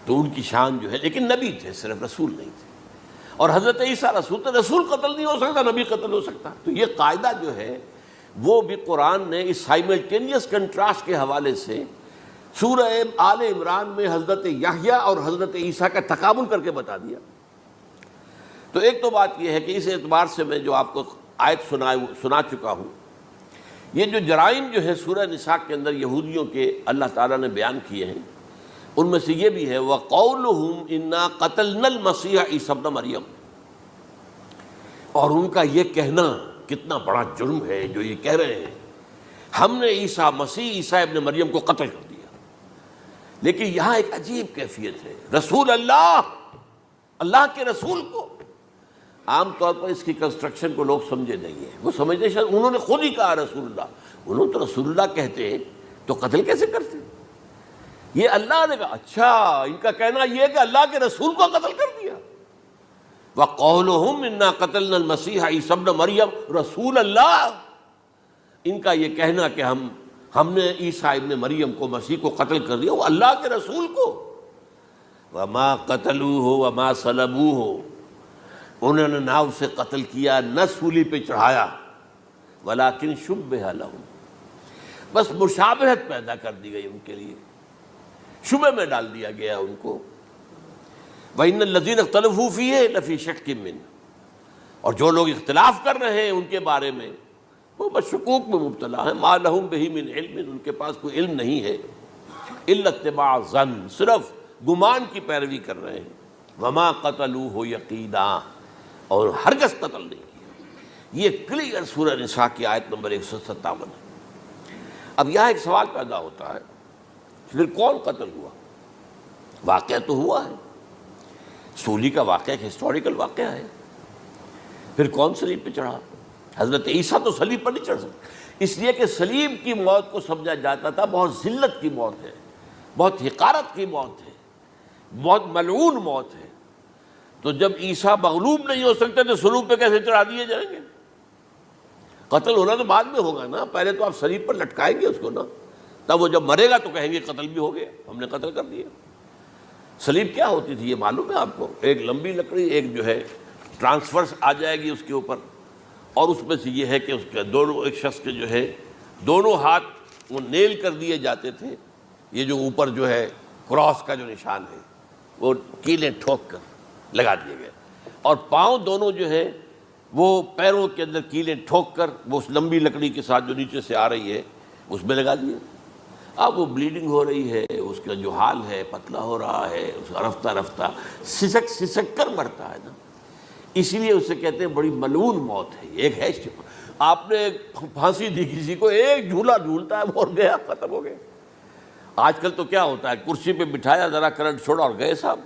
تو ان کی شان جو ہے، لیکن نبی تھے، صرف رسول نہیں تھے۔ اور حضرت عیسیٰ رسول تھے، رسول قتل نہیں ہو سکتا، نبی قتل ہو سکتا۔ تو یہ قاعدہ جو ہے وہ بھی قرآن نے اس سائملٹینیس کنٹراسٹ کے حوالے سے سورہ آل عمران میں حضرت یحییٰ اور حضرت عیسیٰ کا تقابل کر کے بتا دیا۔ تو ایک تو بات یہ ہے کہ اس اعتبار سے میں جو آپ کو آیت سنا چکا ہوں، یہ جو جرائم جو ہے سورہ نساء کے اندر یہودیوں کے اللہ تعالیٰ نے بیان کیے ہیں، ان میں سے یہ بھی ہے وَقَوْلُهُمْ إِنَّا قَتَلْنَا الْمَسِيحَ عِيسَى ابْنَ مریم، اور ان کا یہ کہنا کتنا بڑا جرم ہے جو یہ کہہ رہے ہیں ہم نے عیسیٰ ابن مریم کو قتل کر دیا۔ لیکن یہاں ایک عجیب کیفیت ہے، رسول اللہ کے رسول کو، عام طور پر اس کی کنسٹرکشن کو لوگ سمجھے نہیں ہیں، وہ سمجھتے شاید انہوں نے خود ہی کہا رسول اللہ، انہوں تو رسول اللہ کہتے تو قتل کیسے کرتے؟ یہ اللہ نے کہا، اچھا ان کا کہنا یہ ہے کہ اللہ کے رسول کو قتل کر دیا۔ وَقَوْلُهُمْ إِنَّا قَتَلْنَا الْمَسِيحَ عِيسَى ابْنَ مریم رسول اللہ، ان کا یہ کہنا کہ ہم نے عیسیٰ ابن مریم کو، مسیح کو قتل کر دیا، وہ اللہ کے رسول کو۔ وَمَا قَتَلُوهُ وَمَا صَلَبُوهُ، انہوں نے نہ اسے قتل کیا، نہ سولی پہ چڑھایا، ولیکن شبہ لہم، بس مشابہت پیدا کر دی گئی ان کے لیے، شبہ میں ڈال دیا گیا ان کو۔ وَإِنَّ الَّذِينَ اخْتَلَفُوا فِيهِ لَفِي شَكٍّ مِّنْهُ، اور جو لوگ اختلاف کر رہے ہیں ان کے بارے میں وہ بس شکوک میں مبتلا ہیں، مَا لَهُم بِهِ مِنْ عِلْمٍ، ان کے پاس کوئی علم نہیں ہے، إِلَّا اتِّبَاعَ الظَّنِّ، صرف گمان کی پیروی کر رہے ہیں، وَمَا قَتَلُوهُ يَقِينًا، اور ہرگز قتل نہیں کیا۔ یہ کلیئر سورہ نساء کی آیت نمبر 157 ہے۔ اب یہاں ایک سوال پیدا ہوتا ہے، پھر کون قتل ہوا؟ واقعہ تو ہوا ہے، سولی کا واقعہ ایک ہسٹوریکل واقعہ ہے، پھر کون صلیب پہ چڑھا؟ حضرت عیسیٰ تو صلیب پر نہیں چڑھ سکتے، اس لیے کہ صلیب کی موت کو سمجھا جاتا تھا بہت ذلت کی موت ہے، بہت حقارت کی موت ہے، بہت ملعون موت ہے۔ تو جب عیسیٰ مغلوب نہیں ہو سکتے تو صلیب پہ کیسے چڑھا دیے جائیں گے؟ قتل ہونا تو بعد میں ہوگا نا، پہلے تو آپ صلیب پر لٹکائیں گے اس کو نا، تب وہ جب مرے گا تو کہیں گے قتل بھی ہو گیا، ہم نے قتل کر دیا۔ صلیب کیا ہوتی تھی یہ معلوم ہے آپ کو؟ ایک لمبی لکڑی، ایک جو ہے ٹرانسفرس آ جائے گی اس کے اوپر، اور اس میں سے یہ ہے کہ اس کے دونوں، ایک شخص کے جو ہے دونوں ہاتھ وہ نیل کر دیے جاتے تھے، یہ جو اوپر جو ہے کراس کا جو نشان ہے وہ کیلیں ٹھوک کر لگا دیے گئے، اور پاؤں دونوں جو ہے وہ پیروں کے اندر کیلیں ٹھوک کر وہ اس لمبی لکڑی کے ساتھ جو نیچے سے آ رہی ہے اس میں لگا دیے۔ اب وہ بلیڈنگ ہو رہی ہے، اس کا جو حال ہے پتلا ہو رہا ہے، اس کا رفتہ رفتہ سسک کر مرتا ہے نا، اسی لیے اسے کہتے ہیں بڑی ملعون موت ہے۔ ایک ہے آپ نے پھانسی دی کسی کو، ایک جھولا جھولتا ہے وہ گیا، ختم ہو گیا۔ آج کل تو کیا ہوتا ہے، کرسی پہ بٹھایا، ذرا کرنٹ چھوڑا اور گئے صاحب،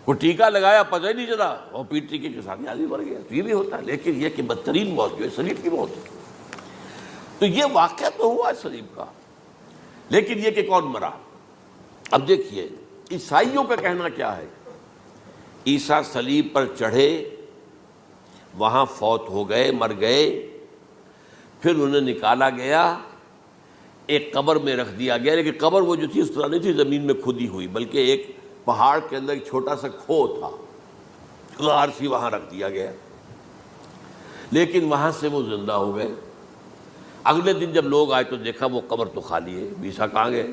کوئی ٹیکا لگایا پتہ ہی نہیں چلا، اور پیٹ ٹیکے کے ساتھ آدمی مر گیا، تو یہ بھی ہوتا ہے۔ لیکن یہ کہ بدترین موت جو ہے صلیب کی موت ہے، تو یہ واقعہ تو ہوا ہے صلیب کا، لیکن یہ کہ کون مرا؟ اب دیکھیے عیسائیوں کا کہنا کیا ہے، عیسیٰ صلیب پر چڑھے، وہاں فوت ہو گئے، مر گئے، پھر انہیں نکالا گیا، ایک قبر میں رکھ دیا گیا، لیکن قبر وہ جو تھی اس طرح نہیں تھی زمین میں کھدی ہوئی، بلکہ ایک پہاڑ کے اندر ایک چھوٹا سا کھو تھا، غار سی، وہاں رکھ دیا گیا، لیکن وہاں سے وہ زندہ ہو گئے۔ اگلے دن جب لوگ آئے تو دیکھا وہ قبر تو خالی ہے، عیسیٰ کہاں گئے؟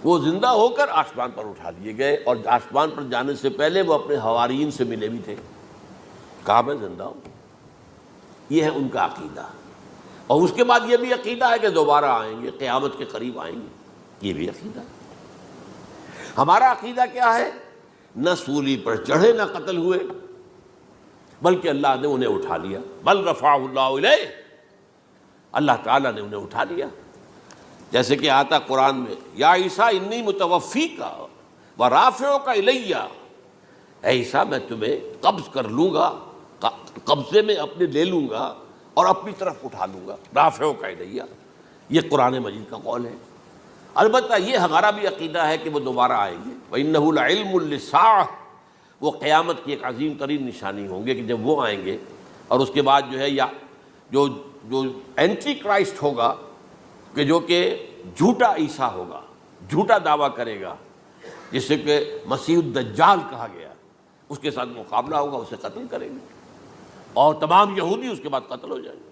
وہ زندہ ہو کر آسمان پر اٹھا دیے گئے، اور آسمان پر جانے سے پہلے وہ اپنے حواریین سے ملے بھی تھے، کہا میں زندہ ہوں۔ یہ ہے ان کا عقیدہ، اور اس کے بعد یہ بھی عقیدہ ہے کہ دوبارہ آئیں گے، قیامت کے قریب آئیں گے، یہ بھی عقیدہ ہے۔ ہمارا عقیدہ کیا ہے؟ نہ سولی پر چڑھے نہ قتل ہوئے، بلکہ اللہ نے انہیں اٹھا لیا، بل رفعہ اللہ الیہ، اللہ تعالیٰ نے انہیں اٹھا لیا۔ جیسے کہ آتا قرآن میں، یا عیسیٰ انی متوفیک ورافعک الیہ، اے عیسیٰ میں تمہیں قبض کر لوں گا، قبضے میں اپنے لے لوں گا اور اپنی طرف اٹھا لوں گا، رافعک الیہ، یہ قرآن مجید کا قول ہے۔ البتہ یہ ہمارا بھی عقیدہ ہے کہ وہ دوبارہ آئیں گے، وَإِنَّهُ لَعِلْمٌ لِلسَّاعَةِ، وہ قیامت کی ایک عظیم ترین نشانی ہوں گے کہ جب وہ آئیں گے، اور اس کے بعد جو ہے یا جو اینٹی کرائسٹ ہوگا، کہ جو کہ جھوٹا عیسیٰ ہوگا، جھوٹا دعویٰ کرے گا، جسے کہ مسیح الدجال کہا گیا، اس کے ساتھ مقابلہ ہوگا، اسے قتل کریں گے، اور تمام یہودی اس کے بعد قتل ہو جائیں گے،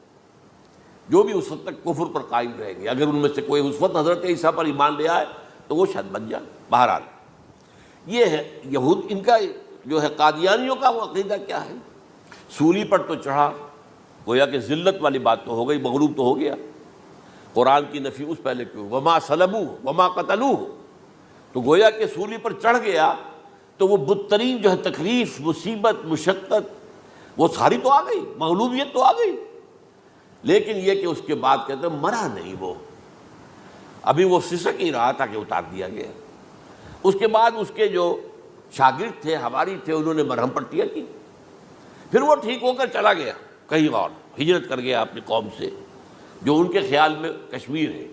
جو بھی اس وقت تک کفر پر قائم رہیں گے۔ اگر ان میں سے کوئی اس وقت حضرت عیسیٰ پر ایمان لے آئے تو وہ شاید بن جائے۔ بہرحال یہ ہے یہود، ان کا جو ہے قادیانیوں کا وہ عقیدہ کیا ہے، سولی پر تو چڑھا، گویا کہ ذلت والی بات تو ہو گئی، مغلوب تو ہو گیا، قرآن کی نفی اس پہلے کیوں، وما صلبوہ وما قتلوہ، تو گویا کہ سولی پر چڑھ گیا تو وہ بدترین جو ہے تکلیف، مصیبت، مشقت وہ ساری تو آ گئی، مغلوبیت تو آ گئی، لیکن یہ کہ اس کے بعد کہتے ہیں مرا نہیں، وہ ابھی وہ سسک ہی رہا تھا کہ اتار دیا گیا۔ اس کے بعد اس کے جو شاگرد تھے، حواری تھے، انہوں نے مرہم پٹیاں کی، پھر وہ ٹھیک ہو کر چلا گیا کہیں اور، ہجرت کر گیا اپنی قوم سے جو ان کے خیال میں کشمیر ہے،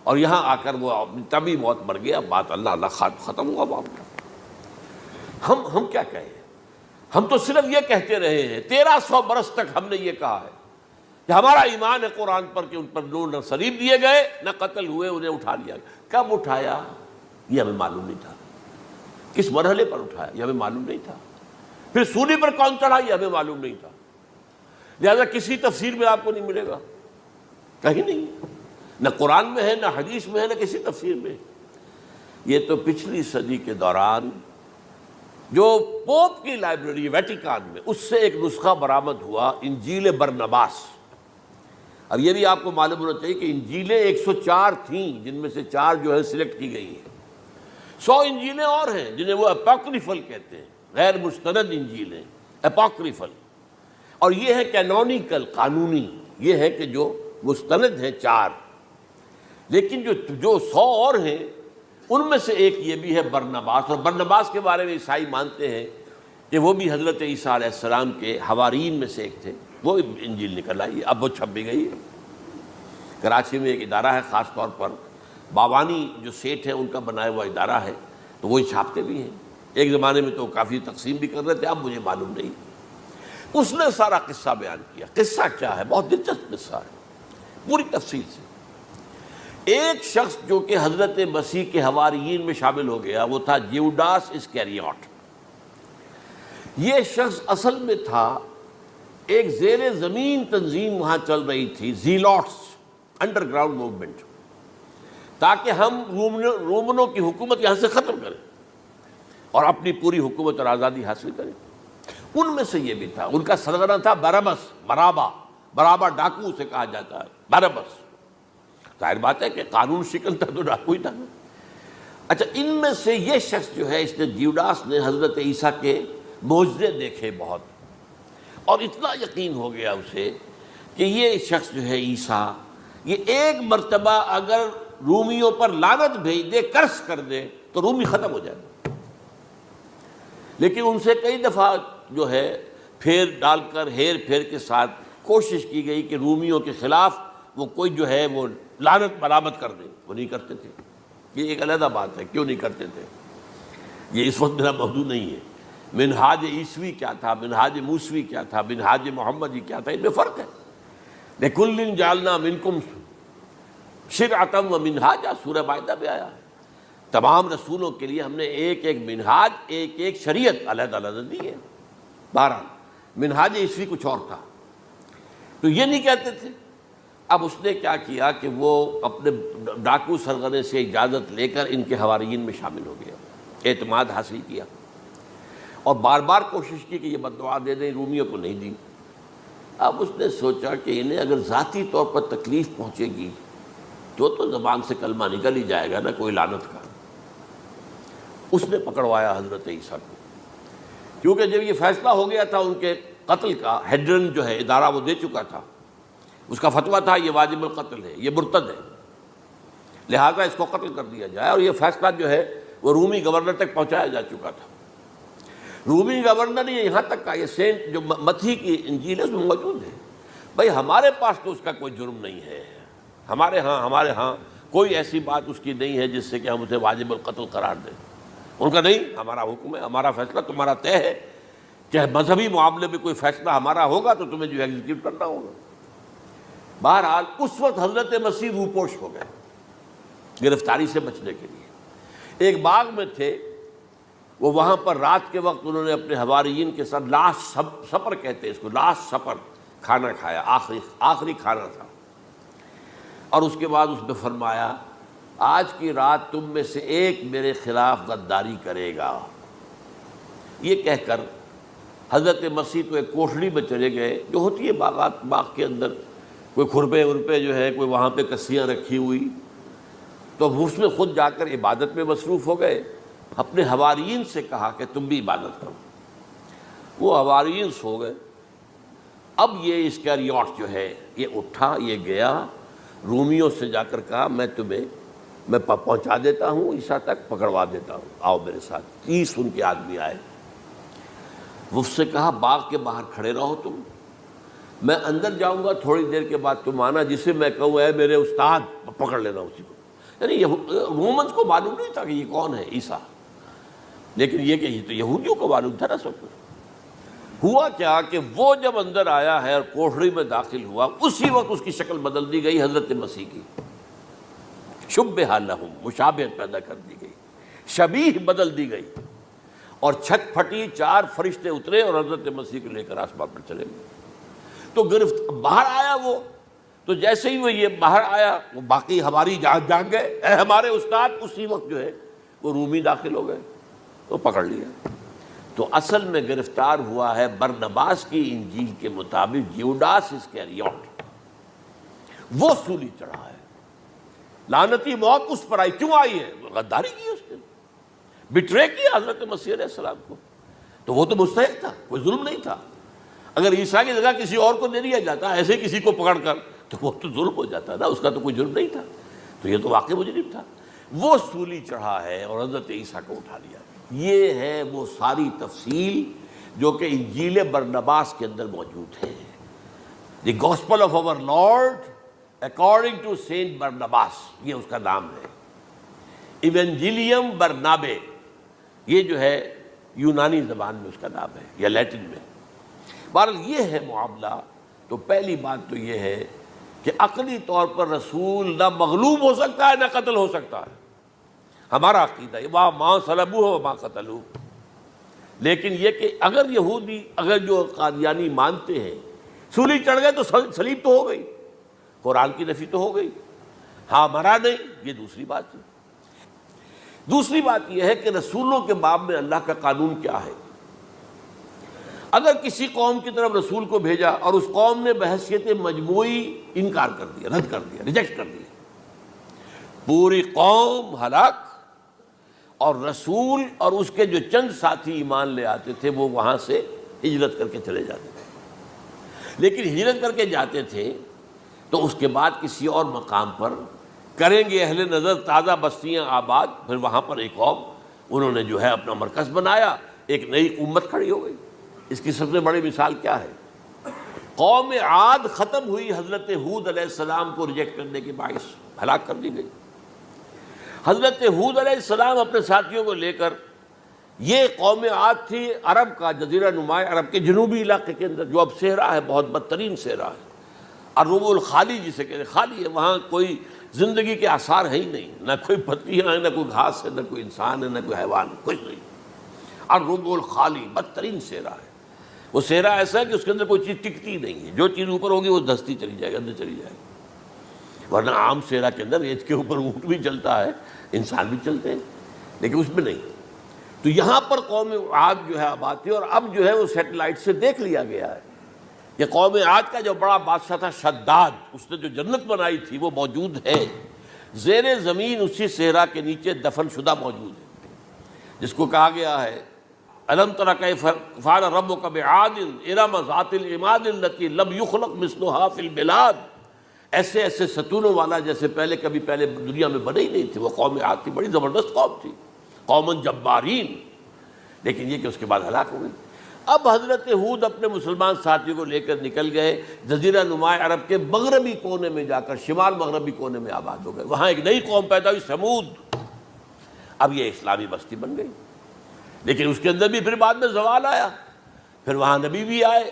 اور یہاں آ کر وہ طبی موت مر گیا۔ بات اللہ ختم ہوا معاملہ۔ ہم کیا کہیں؟ ہم تو صرف یہ کہتے رہے ہیں، 1300 برس تک ہم نے یہ کہا ہے کہ ہمارا ایمان ہے قرآن پر کہ ان پر نہ صلیب دیے گئے نہ قتل ہوئے، انہیں اٹھا لیا گیا۔ کب اٹھایا یہ ہمیں معلوم نہیں تھا، کس مرحلے پر اٹھایا یہ ہمیں معلوم نہیں تھا، پھر سولی پر کون چڑھا یہ ہمیں معلوم نہیں تھا، لہذا کسی تفسیر میں آپ کو نہیں ملے گا، کہیں نہیں، نہ قرآن میں ہے، نہ حدیث میں ہے، نہ کسی تفسیر میں۔ یہ تو پچھلی صدی کے دوران جو پوپ کی لائبریری ویٹیکان میں، اس سے ایک نسخہ برآمد ہوا، انجیل برنباس۔ اب یہ بھی آپ کو معلوم ہونا چاہیے کہ انجیلیں 104 تھیں، جن میں سے 4 جو ہے سلیکٹ کی گئی ہیں۔ 100 انجیلیں اور ہیں جنہیں وہ اپوکریفل کہتے ہیں، غیر مستند انجیلیں، اپوکریفل۔ اور یہ ہے کینونیکل، قانونی، یہ ہے کہ جو مستند ہیں 4۔ لیکن جو 100 اور ہیں، ان میں سے ایک یہ بھی ہے برنباس۔ اور برنباس کے بارے میں عیسائی مانتے ہیں کہ وہ بھی حضرت عیسیٰ علیہ السلام کے حواریین میں سے ایک تھے۔ وہ انجیل نکل آئی، اب وہ چھپ بھی گئی ہے۔ کراچی میں ایک ادارہ ہے، خاص طور پر باوانی جو سیٹھ ہیں ان کا بنایا ہوا ادارہ ہے، تو وہی چھاپتے بھی ہیں۔ ایک زمانے میں تو کافی تقسیم بھی کر رہے تھے، اب مجھے معلوم نہیں۔ اس نے سارا قصہ بیان کیا۔ قصہ کیا ہے؟ بہت دلچسپ قصہ ہے، پوری تفصیل سے۔ ایک شخص جو کہ حضرت مسیح کے حواریین میں شامل ہو گیا، وہ تھا جیوڈاس اسکیریوٹ۔ یہ شخص اصل میں تھا ایک زیر زمین تنظیم وہاں چل رہی تھی، زیلوٹس، انڈر گراؤنڈ موومنٹ، تاکہ ہم رومنوں کی حکومت یہاں سے ختم کریں اور اپنی پوری حکومت اور آزادی حاصل کریں۔ ان میں سے یہ بھی تھا۔ ان کا سرغنہ تھا برابس، برابا ڈاکو سے کہا جاتا ہے، برابس۔ ظاہر بات ہے کہ قانون شکن تھا تو ڈاکو ہی تھا۔ اچھا، ان میں سے یہ شخص جو ہے، اس نے جیوڈاس نے حضرت عیسیٰ کے معجزے دیکھے بہت، اور اتنا یقین ہو گیا اسے کہ یہ شخص جو ہے عیسیٰ، یہ ایک مرتبہ اگر رومیوں پر لعنت بھیج دے، کرس کر دے، تو رومی ختم ہو جائے۔ لیکن ان سے کئی دفعہ جو ہے پھیر ڈال کر، ہیر پھیر کے ساتھ کوشش کی گئی کہ رومیوں کے خلاف وہ کوئی جو ہے وہ لعنت برآمد کر دیں، وہ نہیں کرتے تھے۔ یہ ایک علیحدہ بات ہے، کیوں نہیں کرتے تھے، یہ اس وقت میرا موضوع نہیں ہے۔ منہاج عیسوی کیا تھا، منہاج موسوی کیا تھا، منہاج محمدی کیا تھا، ان میں فرق ہے۔ لِكُلٍّ جَعَلْنَا مِنْكُمْ شِرْعَةً وَمِنْہاجًا، سورہ مائدہ میں آیا ہے۔ تمام رسولوں کے لیے ہم نے ایک ایک منہاج، ایک ایک شریعت علیحدہ علیحدہ دی ہے۔ بہرحال منہاج عیسوی کچھ اور تھا، تو یہ نہیں کہتے تھے۔ اب اس نے کیا کیا کہ وہ اپنے ڈاکو سرغنے سے اجازت لے کر ان کے حواریین میں شامل ہو گیا، اعتماد حاصل کیا، اور بار بار کوشش کی کہ یہ بددعا دے دیں، رومیوں کو نہیں دی۔ اب اس نے سوچا کہ انہیں اگر ذاتی طور پر تکلیف پہنچے گی تو زبان سے کلمہ نکل ہی جائے گا نا، کوئی لعنت کا۔ اس نے پکڑوایا حضرت عیسیٰ کو، کیونکہ جب یہ فیصلہ ہو گیا تھا ان کے قتل کا، ہیڈرن جو ہے ادارہ وہ دے چکا تھا، اس کا فتویٰ تھا یہ واجب القتل ہے، یہ مرتد ہے، لہذا اس کو قتل کر دیا جائے۔ اور یہ فیصلہ جو ہے وہ رومی گورنر تک پہنچایا جا چکا تھا۔ رومی گورنر نے یہاں تک کہا، یہ سینٹ جو متی کی انجیل ہے اس میں موجود ہے، بھائی ہمارے پاس تو اس کا کوئی جرم نہیں ہے، ہمارے ہاں کوئی ایسی بات اس کی نہیں ہے جس سے کہ ہم اسے واجب القتل قرار دیں۔ ان کا نہیں، ہمارا حکم ہے، ہمارا فیصلہ تمہارا طے ہے کہ مذہبی معاملے میں کوئی فیصلہ ہمارا ہوگا تو تمہیں جو ایگزیکیوٹ کرنا ہوگا۔ بہرحال اس وقت حضرت مسیح روپوش ہو گئے گرفتاری سے بچنے کے لیے۔ ایک باغ میں تھے وہ، وہاں پر رات کے وقت انہوں نے اپنے حواریین کے ساتھ لاسٹ سپر کہتے ہیں اس کو، لاسٹ سپر، کھانا کھایا، آخری کھانا تھا۔ اور اس کے بعد اس میں فرمایا، آج کی رات تم میں سے ایک میرے خلاف غداری کرے گا۔ یہ کہہ کر حضرت مسیح تو ایک کوٹھڑی میں چلے گئے، جو ہوتی ہے باغ کے اندر، کوئی کھرپے ورپے جو ہے، کوئی وہاں پہ کسیاں رکھی ہوئی، تو اس میں خود جا کر عبادت میں مصروف ہو گئے۔ اپنے حواریین سے کہا کہ تم بھی عبادت کرو۔ وہ حواریین سو گئے۔ اب یہ اسکریوٹ جو ہے یہ اٹھا، یہ گیا رومیوں سے جا کر کہا، میں پہنچا دیتا ہوں عیسیٰ تک، پکڑوا دیتا ہوں، آؤ میرے ساتھ۔ 30 ان کے آدمی آئے۔ وہ اس سے کہا باغ کے باہر کھڑے رہو تم، میں اندر جاؤں گا، تھوڑی دیر کے بعد تم آنا، جسے میں کہوں اے میرے استاد، پکڑ لینا اسی کو۔ یعنی رومنز کو معلوم نہیں تھا کہ یہ کون ہے عیسیٰ، لیکن یہ کہ یہ تو یہودیوں کو معلوم تھا نا سب کچھ۔ ہوا کیا کہ وہ جب اندر آیا ہے اور کوٹھڑی میں داخل ہوا، اسی وقت اس کی شکل بدل دی گئی حضرت مسیح کی، شبہ لہم، مشابہت پیدا کر دی گئی، شبیہ بدل دی گئی، اور چھت پھٹی، 4 فرشتے اترے اور حضرت مسیح کو لے کر آسمان پر چلے گئے۔ تو گرفت باہر آیا وہ، تو جیسے ہی وہ یہ باہر آیا وہ باقی ہماری جان گئے، اے ہمارے استاد، اسی وقت جو ہے وہ رومی داخل ہو گئے تو پکڑ لیا۔ تو اصل میں گرفتار ہوا ہے برنباس کی انجیل کے مطابق یوڈاس اسکریوٹ، وہ سولی چڑھا ہے۔ لعنتی موت اس پر آئی، کیوں آئی ہے؟ غداری کی اس نے، بٹرے کیا حضرت مسیح علیہ السلام کو، تو وہ تو مستحق تھا، کوئی ظلم نہیں تھا۔ اگر عیسیٰ کی جگہ کسی اور کو دے دیا جاتا ایسے کسی کو پکڑ کر تو وہ تو ظلم ہو جاتا نا، اس کا تو کوئی جرم نہیں تھا، تو یہ تو واقعی مجرم تھا۔ وہ سولی چڑھا ہے اور حضرت عیسیٰ کو اٹھا لیا۔ یہ ہے وہ ساری تفصیل جو کہ انجیل برنباس کے اندر موجود ہے۔ The gospel of our Lord according to Saint Barnabas, یہ اس کا نام ہے۔ ایونجیلیم برنابے، یہ جو ہے یونانی زبان میں اس کا نام ہے یا لیٹن میں۔ بہرحال یہ ہے معاملہ۔ تو پہلی بات تو یہ ہے کہ عقلی طور پر رسول نہ مغلوب ہو سکتا ہے نہ قتل ہو سکتا ہے، ہمارا عقیدہ ہے، وہاں ماں صلبوہ و ماں قتلوہ۔ لیکن یہ کہ اگر یہودی، اگر جو قادیانی مانتے ہیں سولی چڑھ گئے تو صلیب تو ہو گئی، قرآن کی نفی تو ہو گئی، ہاں مرا نہیں، یہ دوسری بات ہے۔ دوسری بات یہ ہے کہ رسولوں کے باب میں اللہ کا قانون کیا ہے؟ اگر کسی قوم کی طرف رسول کو بھیجا اور اس قوم نے بحیثیت مجموعی انکار کر دیا، رد کر دیا، ریجیکٹ کر دیا، پوری قوم ہلاک، اور رسول اور اس کے جو چند ساتھی ایمان لے آتے تھے وہ وہاں سے ہجرت کر کے چلے جاتے تھے۔ لیکن ہجرت کر کے جاتے تھے تو اس کے بعد کسی اور مقام پر کریں گے اہل نظر تازہ بستیاں آباد، پھر وہاں پر ایک قوم انہوں نے جو ہے اپنا مرکز بنایا، ایک نئی امت کھڑی ہو گئی۔ اس کی سب سے بڑی مثال کیا ہے؟ قوم عاد ختم ہوئی حضرت ہود علیہ السلام کو ریجیکٹ کرنے کے باعث ہلاک کر دی گئی۔ حضرت ہود علیہ السلام اپنے ساتھیوں کو لے کر، یہ قوم عاد تھی عرب کا جزیرہ نما عرب کے جنوبی علاقے کے اندر، جو اب صحرا ہے، بہت بدترین صحرا ہے، الربع الخالی جسے کہتے ہیں، خالی ہے، وہاں کوئی زندگی کے آثار ہے ہی نہیں، نہ کوئی پتیاں ہیں، نہ کوئی گھاس ہے، نہ کوئی انسان ہے، نہ کوئی حیوان، کچھ نہیں۔ الربع الخالی، بدترین صحرا ہے۔ وہ صحرا ایسا ہے کہ اس کے اندر کوئی چیز ٹکتی نہیں ہے، جو چیز اوپر ہوگی وہ دھستی چلی جائے گی، اندر چلی جائے گی۔ ورنہ عام صحرا کے اندر ریت کے اوپر اونٹ بھی چلتا ہے، انسان بھی چلتے ہیں، لیکن اس میں نہیں۔ تو یہاں پر قوم عاد جو ہے آباد تھی، اور اب جو ہے وہ سیٹلائٹ سے دیکھ لیا گیا ہے کہ قوم عاد کا جو بڑا بادشاہ تھا شداد، اس نے جو جنت بنائی تھی وہ موجود ہے زیر زمین، اسی صحرا کے نیچے دفن شدہ موجود ہے، جس کو کہا گیا ہے الم تر کیف فعل ربک بعاد ارم ذات العماد التی لم یخلق مثلها فی البلاد۔ ایسے ایسے ستونوں والا جیسے پہلے کبھی پہلے دنیا میں بنے ہی نہیں تھے۔ وہ قوم عاد تھی، بڑی زبردست قوم تھی، قوم جبارین، لیکن یہ کہ اس کے بعد ہلاک ہو گئی۔ اب حضرت ہود اپنے مسلمان ساتھیوں کو لے کر نکل گئے، جزیرہ نما عرب کے مغربی کونے میں جا کر، شمال مغربی کونے میں آباد ہو گئے۔ وہاں ایک نئی قوم پیدا ہوئی، سمود۔ اب یہ اسلامی بستی بن گئی، لیکن اس کے اندر بھی پھر بعد میں زوال آیا، پھر وہاں نبی بھی آئے،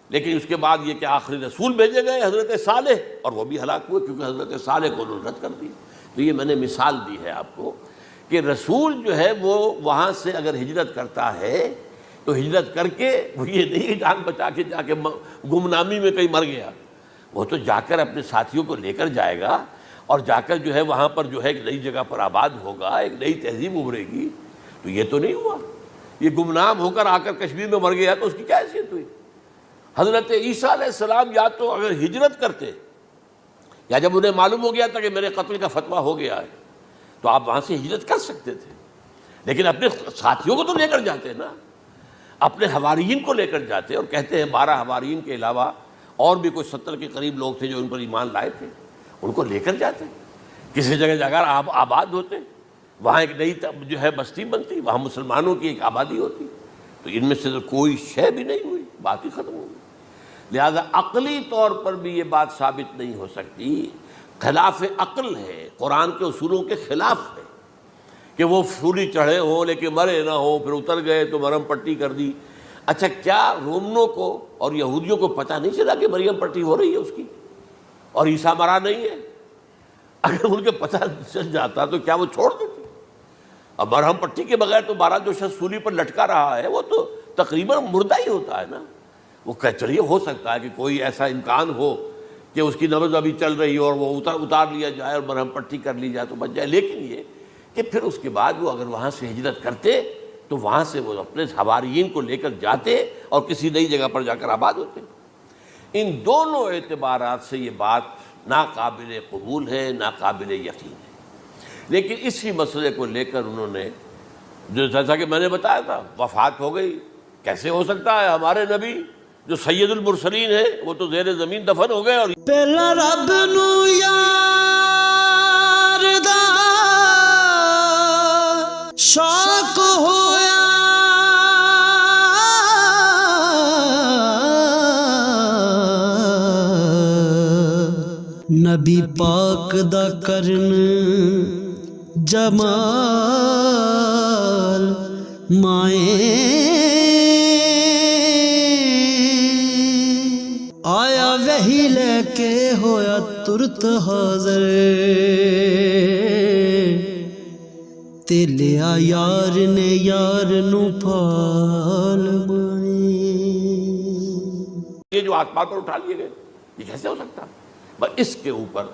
لیکن اس کے بعد یہ کہ آخری رسول بھیجے گئے حضرت صالح، اور وہ بھی ہلاک ہوئے کیونکہ حضرت صالح کو انہوں نے رد کر دی۔ تو یہ میں نے مثال دی ہے آپ کو کہ رسول جو ہے وہ وہاں سے اگر ہجرت کرتا ہے تو ہجرت کر کے وہ یہ نہیں جان بچا کے جا کے گمنامی میں کہیں مر گیا، وہ تو جا کر اپنے ساتھیوں کو لے کر جائے گا، اور جا کر جو ہے وہاں پر جو ہے ایک نئی جگہ پر آباد ہوگا، ایک نئی تہذیب ابھرے گی۔ تو یہ تو نہیں ہوا، یہ گمنام ہو کر آ کر کشمیر میں مر گیا تو اس کی کیا حیثیت ہوئی؟ حضرت عیسیٰ علیہ السلام یا تو اگر ہجرت کرتے، یا جب انہیں معلوم ہو گیا تھا کہ میرے قتل کا فتویٰ ہو گیا ہے، تو آپ وہاں سے ہجرت کر سکتے تھے، لیکن اپنے ساتھیوں کو تو لے کر جاتے نا، اپنے حواریین کو لے کر جاتے، اور کہتے ہیں 12 حواریین کے علاوہ اور بھی کوئی 70 کے قریب لوگ تھے جو ان پر ایمان لائے تھے، ان کو لے کر جاتے، کسی جگہ جا کر آباد ہوتے، وہاں ایک نئی جو ہے بستی بنتی، وہاں مسلمانوں کی ایک آبادی ہوتی۔ تو ان میں سے تو کوئی شے بھی نہیں ہوئی، بات ہی ختم ہو گئی۔ لہذا عقلی طور پر بھی یہ بات ثابت نہیں ہو سکتی، خلاف عقل ہے، قرآن کے اصولوں کے خلاف ہے کہ وہ سولی چڑھے ہوں لیکن مرے نہ ہوں، پھر اتر گئے تو مرہم پٹی کر دی۔ اچھا، کیا رومنوں کو اور یہودیوں کو پتہ نہیں چلا کہ مریم پٹی ہو رہی ہے اس کی اور عیسیٰ مرا نہیں ہے؟ اگر ان کے پتہ چل جاتا تو کیا وہ چھوڑ دیتے؟ اب مرہم پٹی کے بغیر تو 12 جو شخص سولی پر لٹکا رہا ہے وہ تو تقریباً مردہ ہی ہوتا ہے نا، وہ کہ چلیے ہو سکتا ہے کہ کوئی ایسا امکان ہو کہ اس کی نبض ابھی چل رہی ہو اور وہ اتار لیا جائے اور مرہم پٹی کر لی جائے تو بچ جائے، لیکن یہ کہ پھر اس کے بعد وہ اگر وہاں سے ہجرت کرتے تو وہاں سے وہ اپنے حواریین کو لے کر جاتے اور کسی نئی جگہ پر جا کر آباد ہوتے۔ ان دونوں اعتبارات سے یہ بات ناقابل قبول ہے، ناقابل یقین ہے۔ لیکن اسی مسئلے کو لے کر انہوں نے، جو جیسا کہ میں نے بتایا تھا، وفات ہو گئی، کیسے ہو سکتا ہے ہمارے نبی جو سید المرسلین ہیں وہ تو زیر زمین دفن ہو گئے، اور پہلا رب نو یار دا شوق ہویا، نبی پاک دا کرن جمال مائیں آیا وہی لے کے ہویا ترت حاضر، تے لیا یار نے یار نو پھال مائیں۔ یہ جو آسمان پر اٹھا لیے گئے، یہ کیسے ہو سکتا؟ بس اس کے اوپر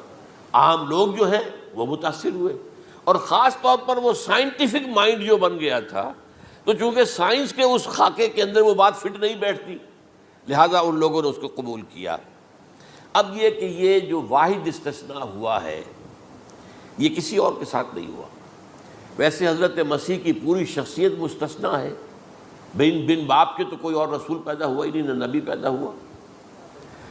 عام لوگ جو ہیں وہ متاثر ہوئے، اور خاص طور پر وہ سائنٹیفک مائنڈ جو بن گیا تھا، تو چونکہ سائنس کے اس خاکے کے اندر وہ بات فٹ نہیں بیٹھتی، لہٰذا ان لوگوں نے اس کو قبول کیا۔ اب یہ کہ یہ جو واحد استثناء ہوا ہے یہ کسی اور کے ساتھ نہیں ہوا۔ ویسے حضرت مسیح کی پوری شخصیت مستثنیٰ ہے، بن باپ کے تو کوئی اور رسول پیدا ہوا ہی نہیں، نہ نبی پیدا ہوا۔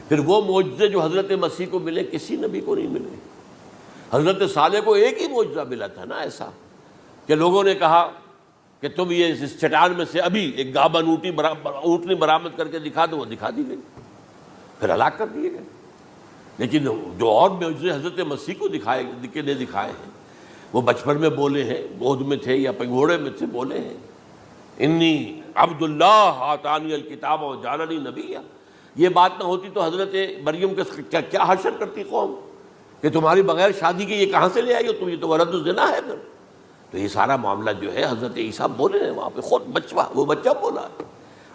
پھر وہ معجزے جو حضرت مسیح کو ملے کسی نبی کو نہیں ملے۔ حضرت صالح کو ایک ہی معجزہ ملا تھا نا ایسا کہ لوگوں نے کہا کہ تم یہ اس چٹان میں سے ابھی ایک گابن اونٹنی برآمد کر کے دکھا دو، وہ دکھا دی گئی، پھر ہلاک کر دیے گئے۔ لیکن جو اور معجزے حضرت مسیح کو دکھائے ہیں وہ بچپن میں بولے ہیں، گود میں تھے یا پگھوڑے میں تھے، بولے ہیں انی عبداللہ آتانی الکتاب و جعلنی نبیہ۔ یہ بات نہ ہوتی تو حضرت مریم کے کیا حشر کرتی قوم کہ تمہاری بغیر شادی کے یہ کہاں سے لے آئی ہو تم، یہ تو ولد الزنا ہے۔ پھر تو یہ سارا معاملہ جو ہے حضرت عیسیٰ بولے ہیں وہاں پہ، خود وہ بچہ بولا۔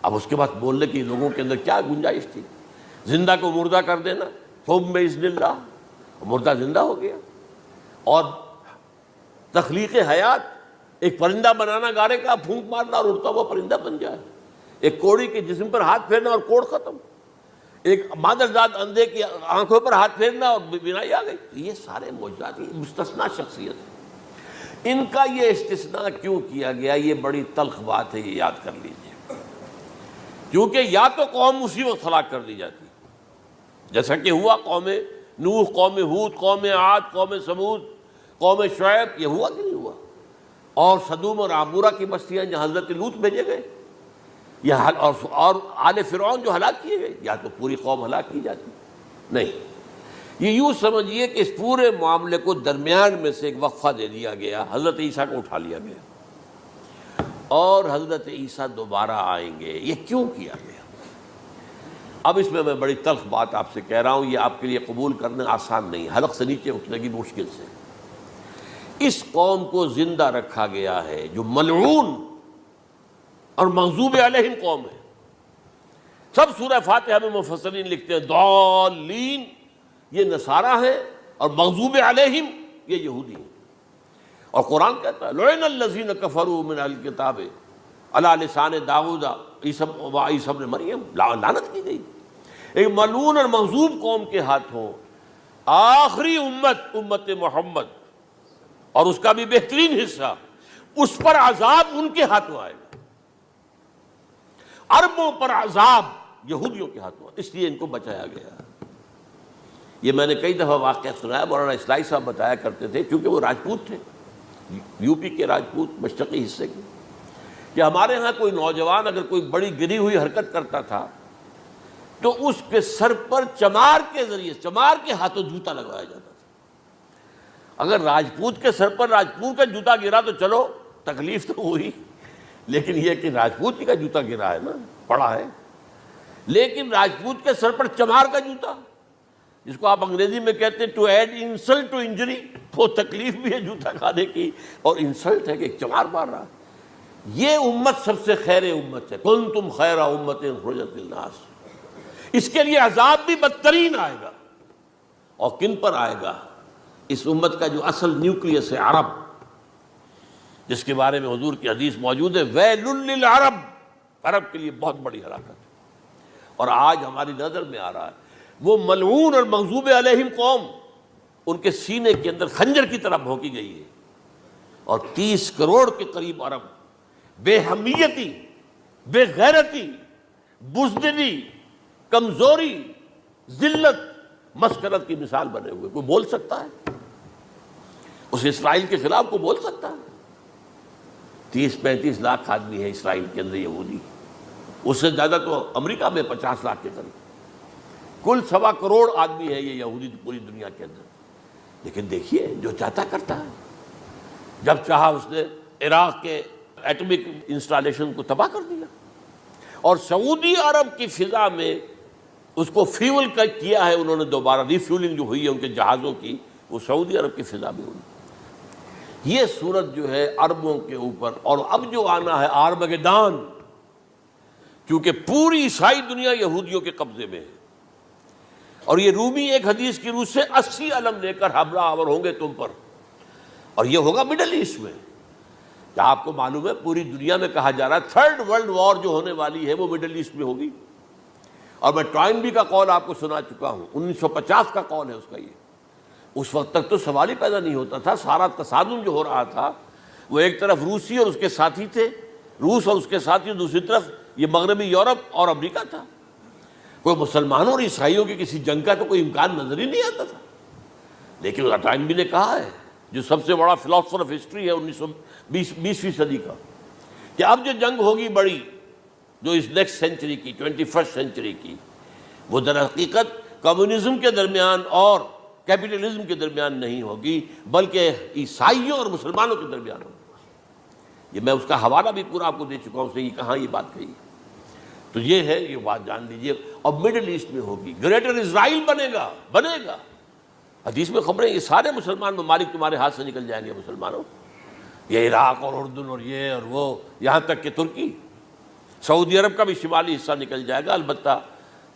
اب اس کے بعد بولنے کی لوگوں کے اندر کیا گنجائش تھی؟ زندہ کو مردہ کر دینا، ثم بإذن اللہ، مردہ زندہ ہو گیا۔ اور تخلیق حیات، ایک پرندہ بنانا گارے کا، پھونک مارنا اور اڑتا ہوا پرندہ بن جائے، ایک کوڑی کے جسم پر ہاتھ پھیرنا اور کوڑ ختم، ایک مادرزاد اندھے کی آنکھوں پر ہاتھ پھیرنا اور بینائی آ گئی۔ یہ سارے معجزات مستثنیٰ شخصیت ہیں۔ ان کا یہ استثناء کیوں کیا گیا؟ یہ بڑی تلخ بات ہے، یہ یاد کر لیجیے، کیونکہ یا تو قوم اسی وقت ہلاک کر دی جاتی جیسا کہ ہوا قوم نوح، قوم ہود، قوم عاد، قوم ثمود، قوم شعیب، یہ ہوا کہ نہیں ہوا؟ اور صدوم اور عمورہ کی بستیاں جہاں حضرت لوط بھیجے گئے، اور آل فرعون جو ہلاک کیے گئے، یا تو پوری قوم ہلاک کی جاتی؟ نہیں، یہ یوں سمجھیے کہ اس پورے معاملے کو درمیان میں سے ایک وقفہ دے دیا گیا، حضرت عیسیٰ کو اٹھا لیا گیا، اور حضرت عیسیٰ دوبارہ آئیں گے۔ یہ کیوں کیا گیا؟ اب اس میں بڑی تلخ بات آپ سے کہہ رہا ہوں، یہ آپ کے لیے قبول کرنا آسان نہیں، حلق سے نیچے اٹھنے کی مشکل سے۔ اس قوم کو زندہ رکھا گیا ہے جو ملعون اور مغضوب علیہم قوم ہے۔ سب سورہ فاتحہ میں مفسرین لکھتے ہیں ضالین، یہ نصارہ ہیں، اور مغضوب علیہم یہ یہودی ہیں۔ اور قرآن کہتا ہے لعن الذین کفروا من اہل الکتاب علی لسان داؤد وعیسی ابن مریم، لعنت کی گئی ایک ملعون اور مغضوب قوم کے ہاتھوں۔ آخری امت محمد، اور اس کا بھی بہترین حصہ، اس پر عذاب ان کے ہاتھوں آئے گا۔ عربوں پر عذاب یہودیوں کے ہاتھوں، اس لیے ان کو بچایا گیا۔ یہ میں نے کئی دفعہ واقعہ سنایا، مولانا اسلائی صاحب بتایا کرتے تھے، کیونکہ وہ راجپوت تھے، یو پی کے راجپوت، مشرقی حصے کے، کہ ہمارے ہاں کوئی نوجوان اگر کوئی بڑی گری ہوئی حرکت کرتا تھا تو اس کے سر پر چمار کے ذریعے، چمار کے ہاتھوں جوتا لگوایا جاتا تھا۔ اگر راجپوت کے سر پر راجپوت کا جوتا گرا تو چلو تکلیف تو ہوئی، لیکن یہ کہ راجپوت کا جوتا گرا ہے نا، پڑا ہے، لیکن راجپوت کے سر پر چمار کا جوتا، جس کو آپ انگریزی میں کہتے ہیں to add insult to injury, تو تکلیف بھی ہے جوتا کھانے کی اور انسلٹ ہے کہ ایک چمار مار رہا۔ یہ امت سب سے خیر امت ہے، کنتم خیر امت اخرجت للناس، اس کے لیے عذاب بھی بدترین آئے گا، اور کن پر آئے گا؟ اس امت کا جو اصل نیوکلیس ہے عرب، جس کے بارے میں حضور کی حدیث موجود ہے ویل للعرب، عرب کے لیے بہت بڑی ہلاکت ہے۔ اور آج ہماری نظر میں آ رہا ہے وہ ملعون اور مغضوب علیہم قوم، ان کے سینے کے اندر خنجر کی طرح بھونکی گئی ہے، اور 30 کروڑ کے قریب عرب بے حمیتی، بے غیرتی، بزدلی، کمزوری، ذلت، مسکرت کی مثال بنے ہوئے۔ کوئی بول سکتا ہے اس اسرائیل کے خلاف؟ کوئی بول سکتا ہے؟ 30-35 لاکھ آدمی ہے اسرائیل کے اندر یہودی، اس سے زیادہ تو امریکہ میں 50 لاکھ کے قریب، کل 1.25 کروڑ آدمی ہے یہ یہودی پوری دنیا کے اندر۔ لیکن دیکھیے جو چاہتا کرتا ہے، جب چاہا اس نے عراق کے ایٹمک انسٹالیشن کو تباہ کر دیا، اور سعودی عرب کی فضا میں اس کو فیول کیا ہے انہوں نے، دوبارہ ری فیولنگ جو ہوئی ہے ان کے جہازوں کی، وہ سعودی عرب کی فضا میں ہوئی۔ یہ صورت جو ہے عربوں کے اوپر، اور اب جو آنا ہے آرمگدان، کیونکہ پوری عیسائی دنیا یہودیوں کے قبضے میں ہے، اور یہ رومی ایک حدیث کی روح سے 80 علم لے کر حملہ آور ہوں گے تم پر، اور یہ ہوگا مڈل ایسٹ میں۔ کیا آپ کو معلوم ہے پوری دنیا میں کہا جا رہا ہے 3rd ورلڈ وار جو ہونے والی ہے وہ مڈل ایسٹ میں ہوگی؟ اور میں ٹوائنبی کا قول آپ کو سنا چکا ہوں، 1950 کا قول ہے اس کا۔ یہ اس وقت تک تو سوال ہی پیدا نہیں ہوتا تھا، سارا تصادم جو ہو رہا تھا وہ ایک طرف روسی اور اس کے ساتھی تھے، روس اور اس کے ساتھی، دوسری طرف یہ مغربی یورپ اور امریکہ تھا۔ کوئی مسلمانوں اور عیسائیوں کی کسی جنگ کا تو کوئی امکان نظر ہی نہیں آتا تھا۔ لیکن ٹائنبی نے کہا ہے، جو سب سے بڑا فلاسفر آف ہسٹری ہے 20ویں صدی کا، کہ اب جو جنگ ہوگی بڑی، جو اس نیکسٹ سینچری کی، 21st سینچری کی، وہ در حقیقت کمیونزم کے درمیان اور کیپٹلزم کے درمیان نہیں ہوگی، بلکہ عیسائیوں اور مسلمانوں کے درمیان ہوگی۔ یہ میں اس کا حوالہ بھی پورا آپ کو دے چکا ہوں، اس نے یہ کہاں یہ بات کہی۔ تو یہ ہے، یہ بات جان لیجئے۔ اور مڈل ایسٹ میں ہوگی، گریٹر اسرائیل بنے گا۔ حدیث میں خبریں، یہ سارے مسلمان ممالک تمہارے ہاتھ سے نکل جائیں گے مسلمانوں، یہ عراق اور اردن اور یہ اور وہ، یہاں تک کہ ترکی، سعودی عرب کا بھی شمالی حصہ نکل جائے گا۔ البتہ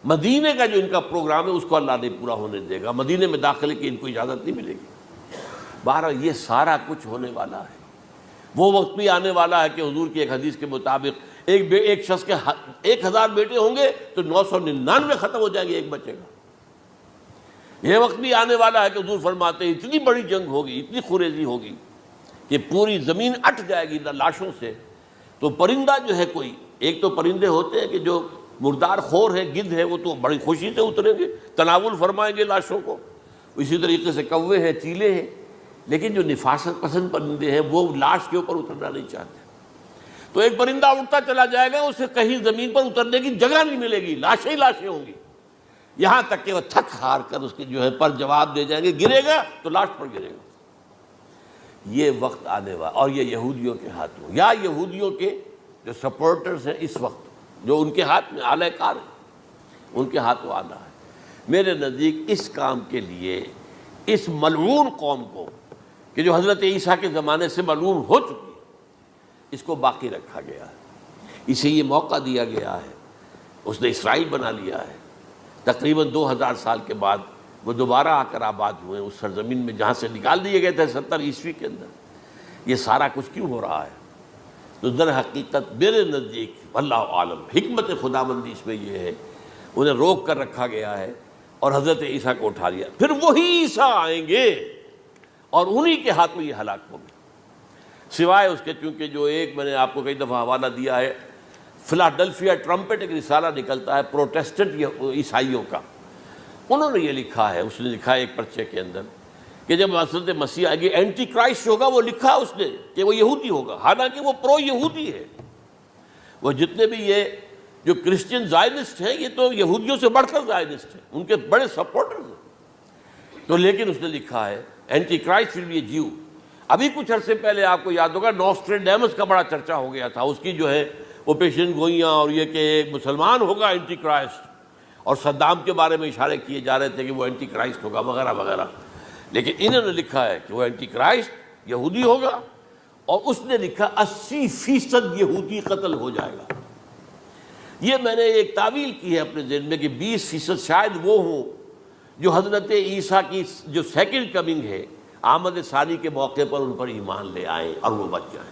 مدینے کا جو ان کا پروگرام ہے اس کو اللہ نہیں پورا ہونے دے گا، مدینے میں داخلے کی ان کو اجازت نہیں ملے گی۔ بہرحال یہ سارا کچھ ہونے والا ہے۔ وہ وقت بھی آنے والا ہے کہ حضور کی ایک حدیث کے مطابق ایک شخص کے 1000 بیٹے ہوں گے تو 999 ختم ہو جائیں گے، ایک بچے گا۔ یہ وقت بھی آنے والا ہے کہ حضور فرماتے ہیں اتنی بڑی جنگ ہوگی، اتنی خوریزی ہوگی کہ پوری زمین اٹھ جائے گی لاشوں سے۔ تو پرندہ جو ہے، کوئی ایک تو پرندے ہوتے ہیں کہ جو مردار خور ہے، گدھ ہے، وہ تو بڑی خوشی سے اتریں گے، تناول فرمائیں گے لاشوں کو۔ اسی طریقے سے کوے ہیں، چیلے ہیں، لیکن جو نفاست پسند پرندے ہیں وہ لاش کے اوپر اترنا نہیں چاہتے۔ تو ایک پرندہ اڑتا چلا جائے گا، اسے کہیں زمین پر اترنے کی جگہ نہیں ملے گی، لاشیں ہی لاشیں ہوں گی، یہاں تک کہ وہ تھک ہار کر اس کے جو ہے پر جواب دے جائیں گے، گرے گا تو لاش پر گرے گا۔ یہ وقت آنے والا، اور یہ یہودیوں کے ہاتھوں، یا یہودیوں کے جو سپورٹرز ہیں اس وقت، جو ان کے ہاتھ میں آلہ کار ہیں، ان کے ہاتھوں آنا ہے۔ میرے نزدیک اس کام کے لیے اس ملعون قوم کو، کہ جو حضرت عیسیٰ کے زمانے سے ملعون ہو چکی ہے، اس کو باقی رکھا گیا ہے، اسے یہ موقع دیا گیا ہے۔ اس نے اسرائیل بنا لیا ہے، تقریباً 2000 سال کے بعد وہ دوبارہ آ کر آباد ہوئے اس سرزمین میں جہاں سے نکال دیے گئے تھے 70 عیسوی کے اندر۔ یہ سارا کچھ کیوں ہو رہا ہے؟ تو در حقیقت میرے نزدیک واللہ عالم حکمت خداوندی اس میں یہ ہے، انہیں روک کر رکھا گیا ہے اور حضرت عیسیٰ کو اٹھا لیا۔ پھر وہی عیسیٰ آئیں گے اور انہی کے ہاتھ میں یہ ہلاک ہوں گے، سوائے اس کے، چونکہ جو ایک میں نے آپ کو کئی دفعہ حوالہ دیا ہے، فلاڈلفیا ٹرمپٹ ایک رسالہ نکلتا ہے پروٹیسٹنٹ عیسائیوں کا، انہوں نے یہ لکھا ہے، اس نے لکھا ہے ایک پرچے کے اندر کہ جب حضرت مسیح آئے گی، اینٹی کرائسٹ ہوگا، وہ لکھا اس نے کہ وہ یہودی ہوگا، حالانکہ وہ پرو یہودی ہے۔ وہ جتنے بھی یہ جو کرسچن زائنسٹ ہیں، یہ تو یہودیوں سے بڑھ کر زائنسٹ ہیں، ان کے بڑے سپورٹرز ہیں۔ تو لیکن اس نے لکھا ہے اینٹی کرائسٹ ول بی اے جیو۔ ابھی کچھ عرصے پہلے آپ کو یاد ہوگا نوسٹریڈیمس کا بڑا چرچا ہو گیا تھا، اس کی جو ہے وہ پیشن گوئیاں، اور یہ کہ ایک مسلمان ہوگا اینٹی کرائسٹ، اور صدام کے بارے میں اشارے کیے جا رہے تھے کہ وہ اینٹی کرائسٹ ہوگا وغیرہ وغیرہ۔ لیکن انہوں نے لکھا ہے کہ وہ اینٹی کرائسٹ یہودی ہوگا، اور اس نے لکھا 80% یہودی قتل ہو جائے گا۔ یہ میں نے ایک تعویل کی ہے اپنے ذہن میں کہ 20% شاید وہ ہوں جو حضرت عیسیٰ کی جو سیکنڈ کمنگ ہے، آمد ثانی کے موقع پر ان پر ایمان لے آئیں اور وہ بچ جائیں،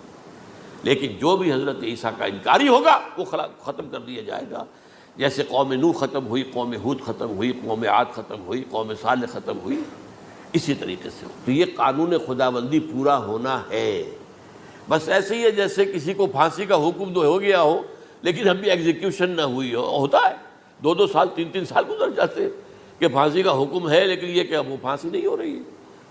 لیکن جو بھی حضرت عیسیٰ کا انکاری ہوگا وہ ختم کر دیا جائے گا، جیسے قوم نوح ختم ہوئی، قوم ہود ختم ہوئی، قوم عاد ختم ہوئی، قوم صالح ختم ہوئی، اسی طریقے سے تو یہ قانون خداوندی پورا ہونا ہے۔ بس ایسے ہی ہے جیسے کسی کو پھانسی کا حکم تو ہو گیا ہو لیکن ابھی ایگزیکیوشن نہ ہوئی ہو، ہوتا ہے 2 سال 3 سال گزر جاتے ہیں کہ پھانسی کا حکم ہے لیکن یہ کہ اب وہ پھانسی نہیں ہو رہی ہے،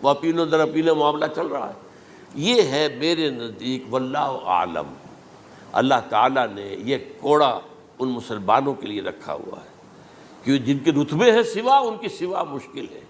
وہ اپیلوں در اپیلیں معاملہ چل رہا ہے۔ یہ ہے میرے نزدیک واللہ عالم، اللہ تعالیٰ نے یہ کوڑا ان مسلمانوں کے لیے رکھا ہوا ہے کہ جن کے رتبے ہیں سوا، ان کی سوا مشکل ہے۔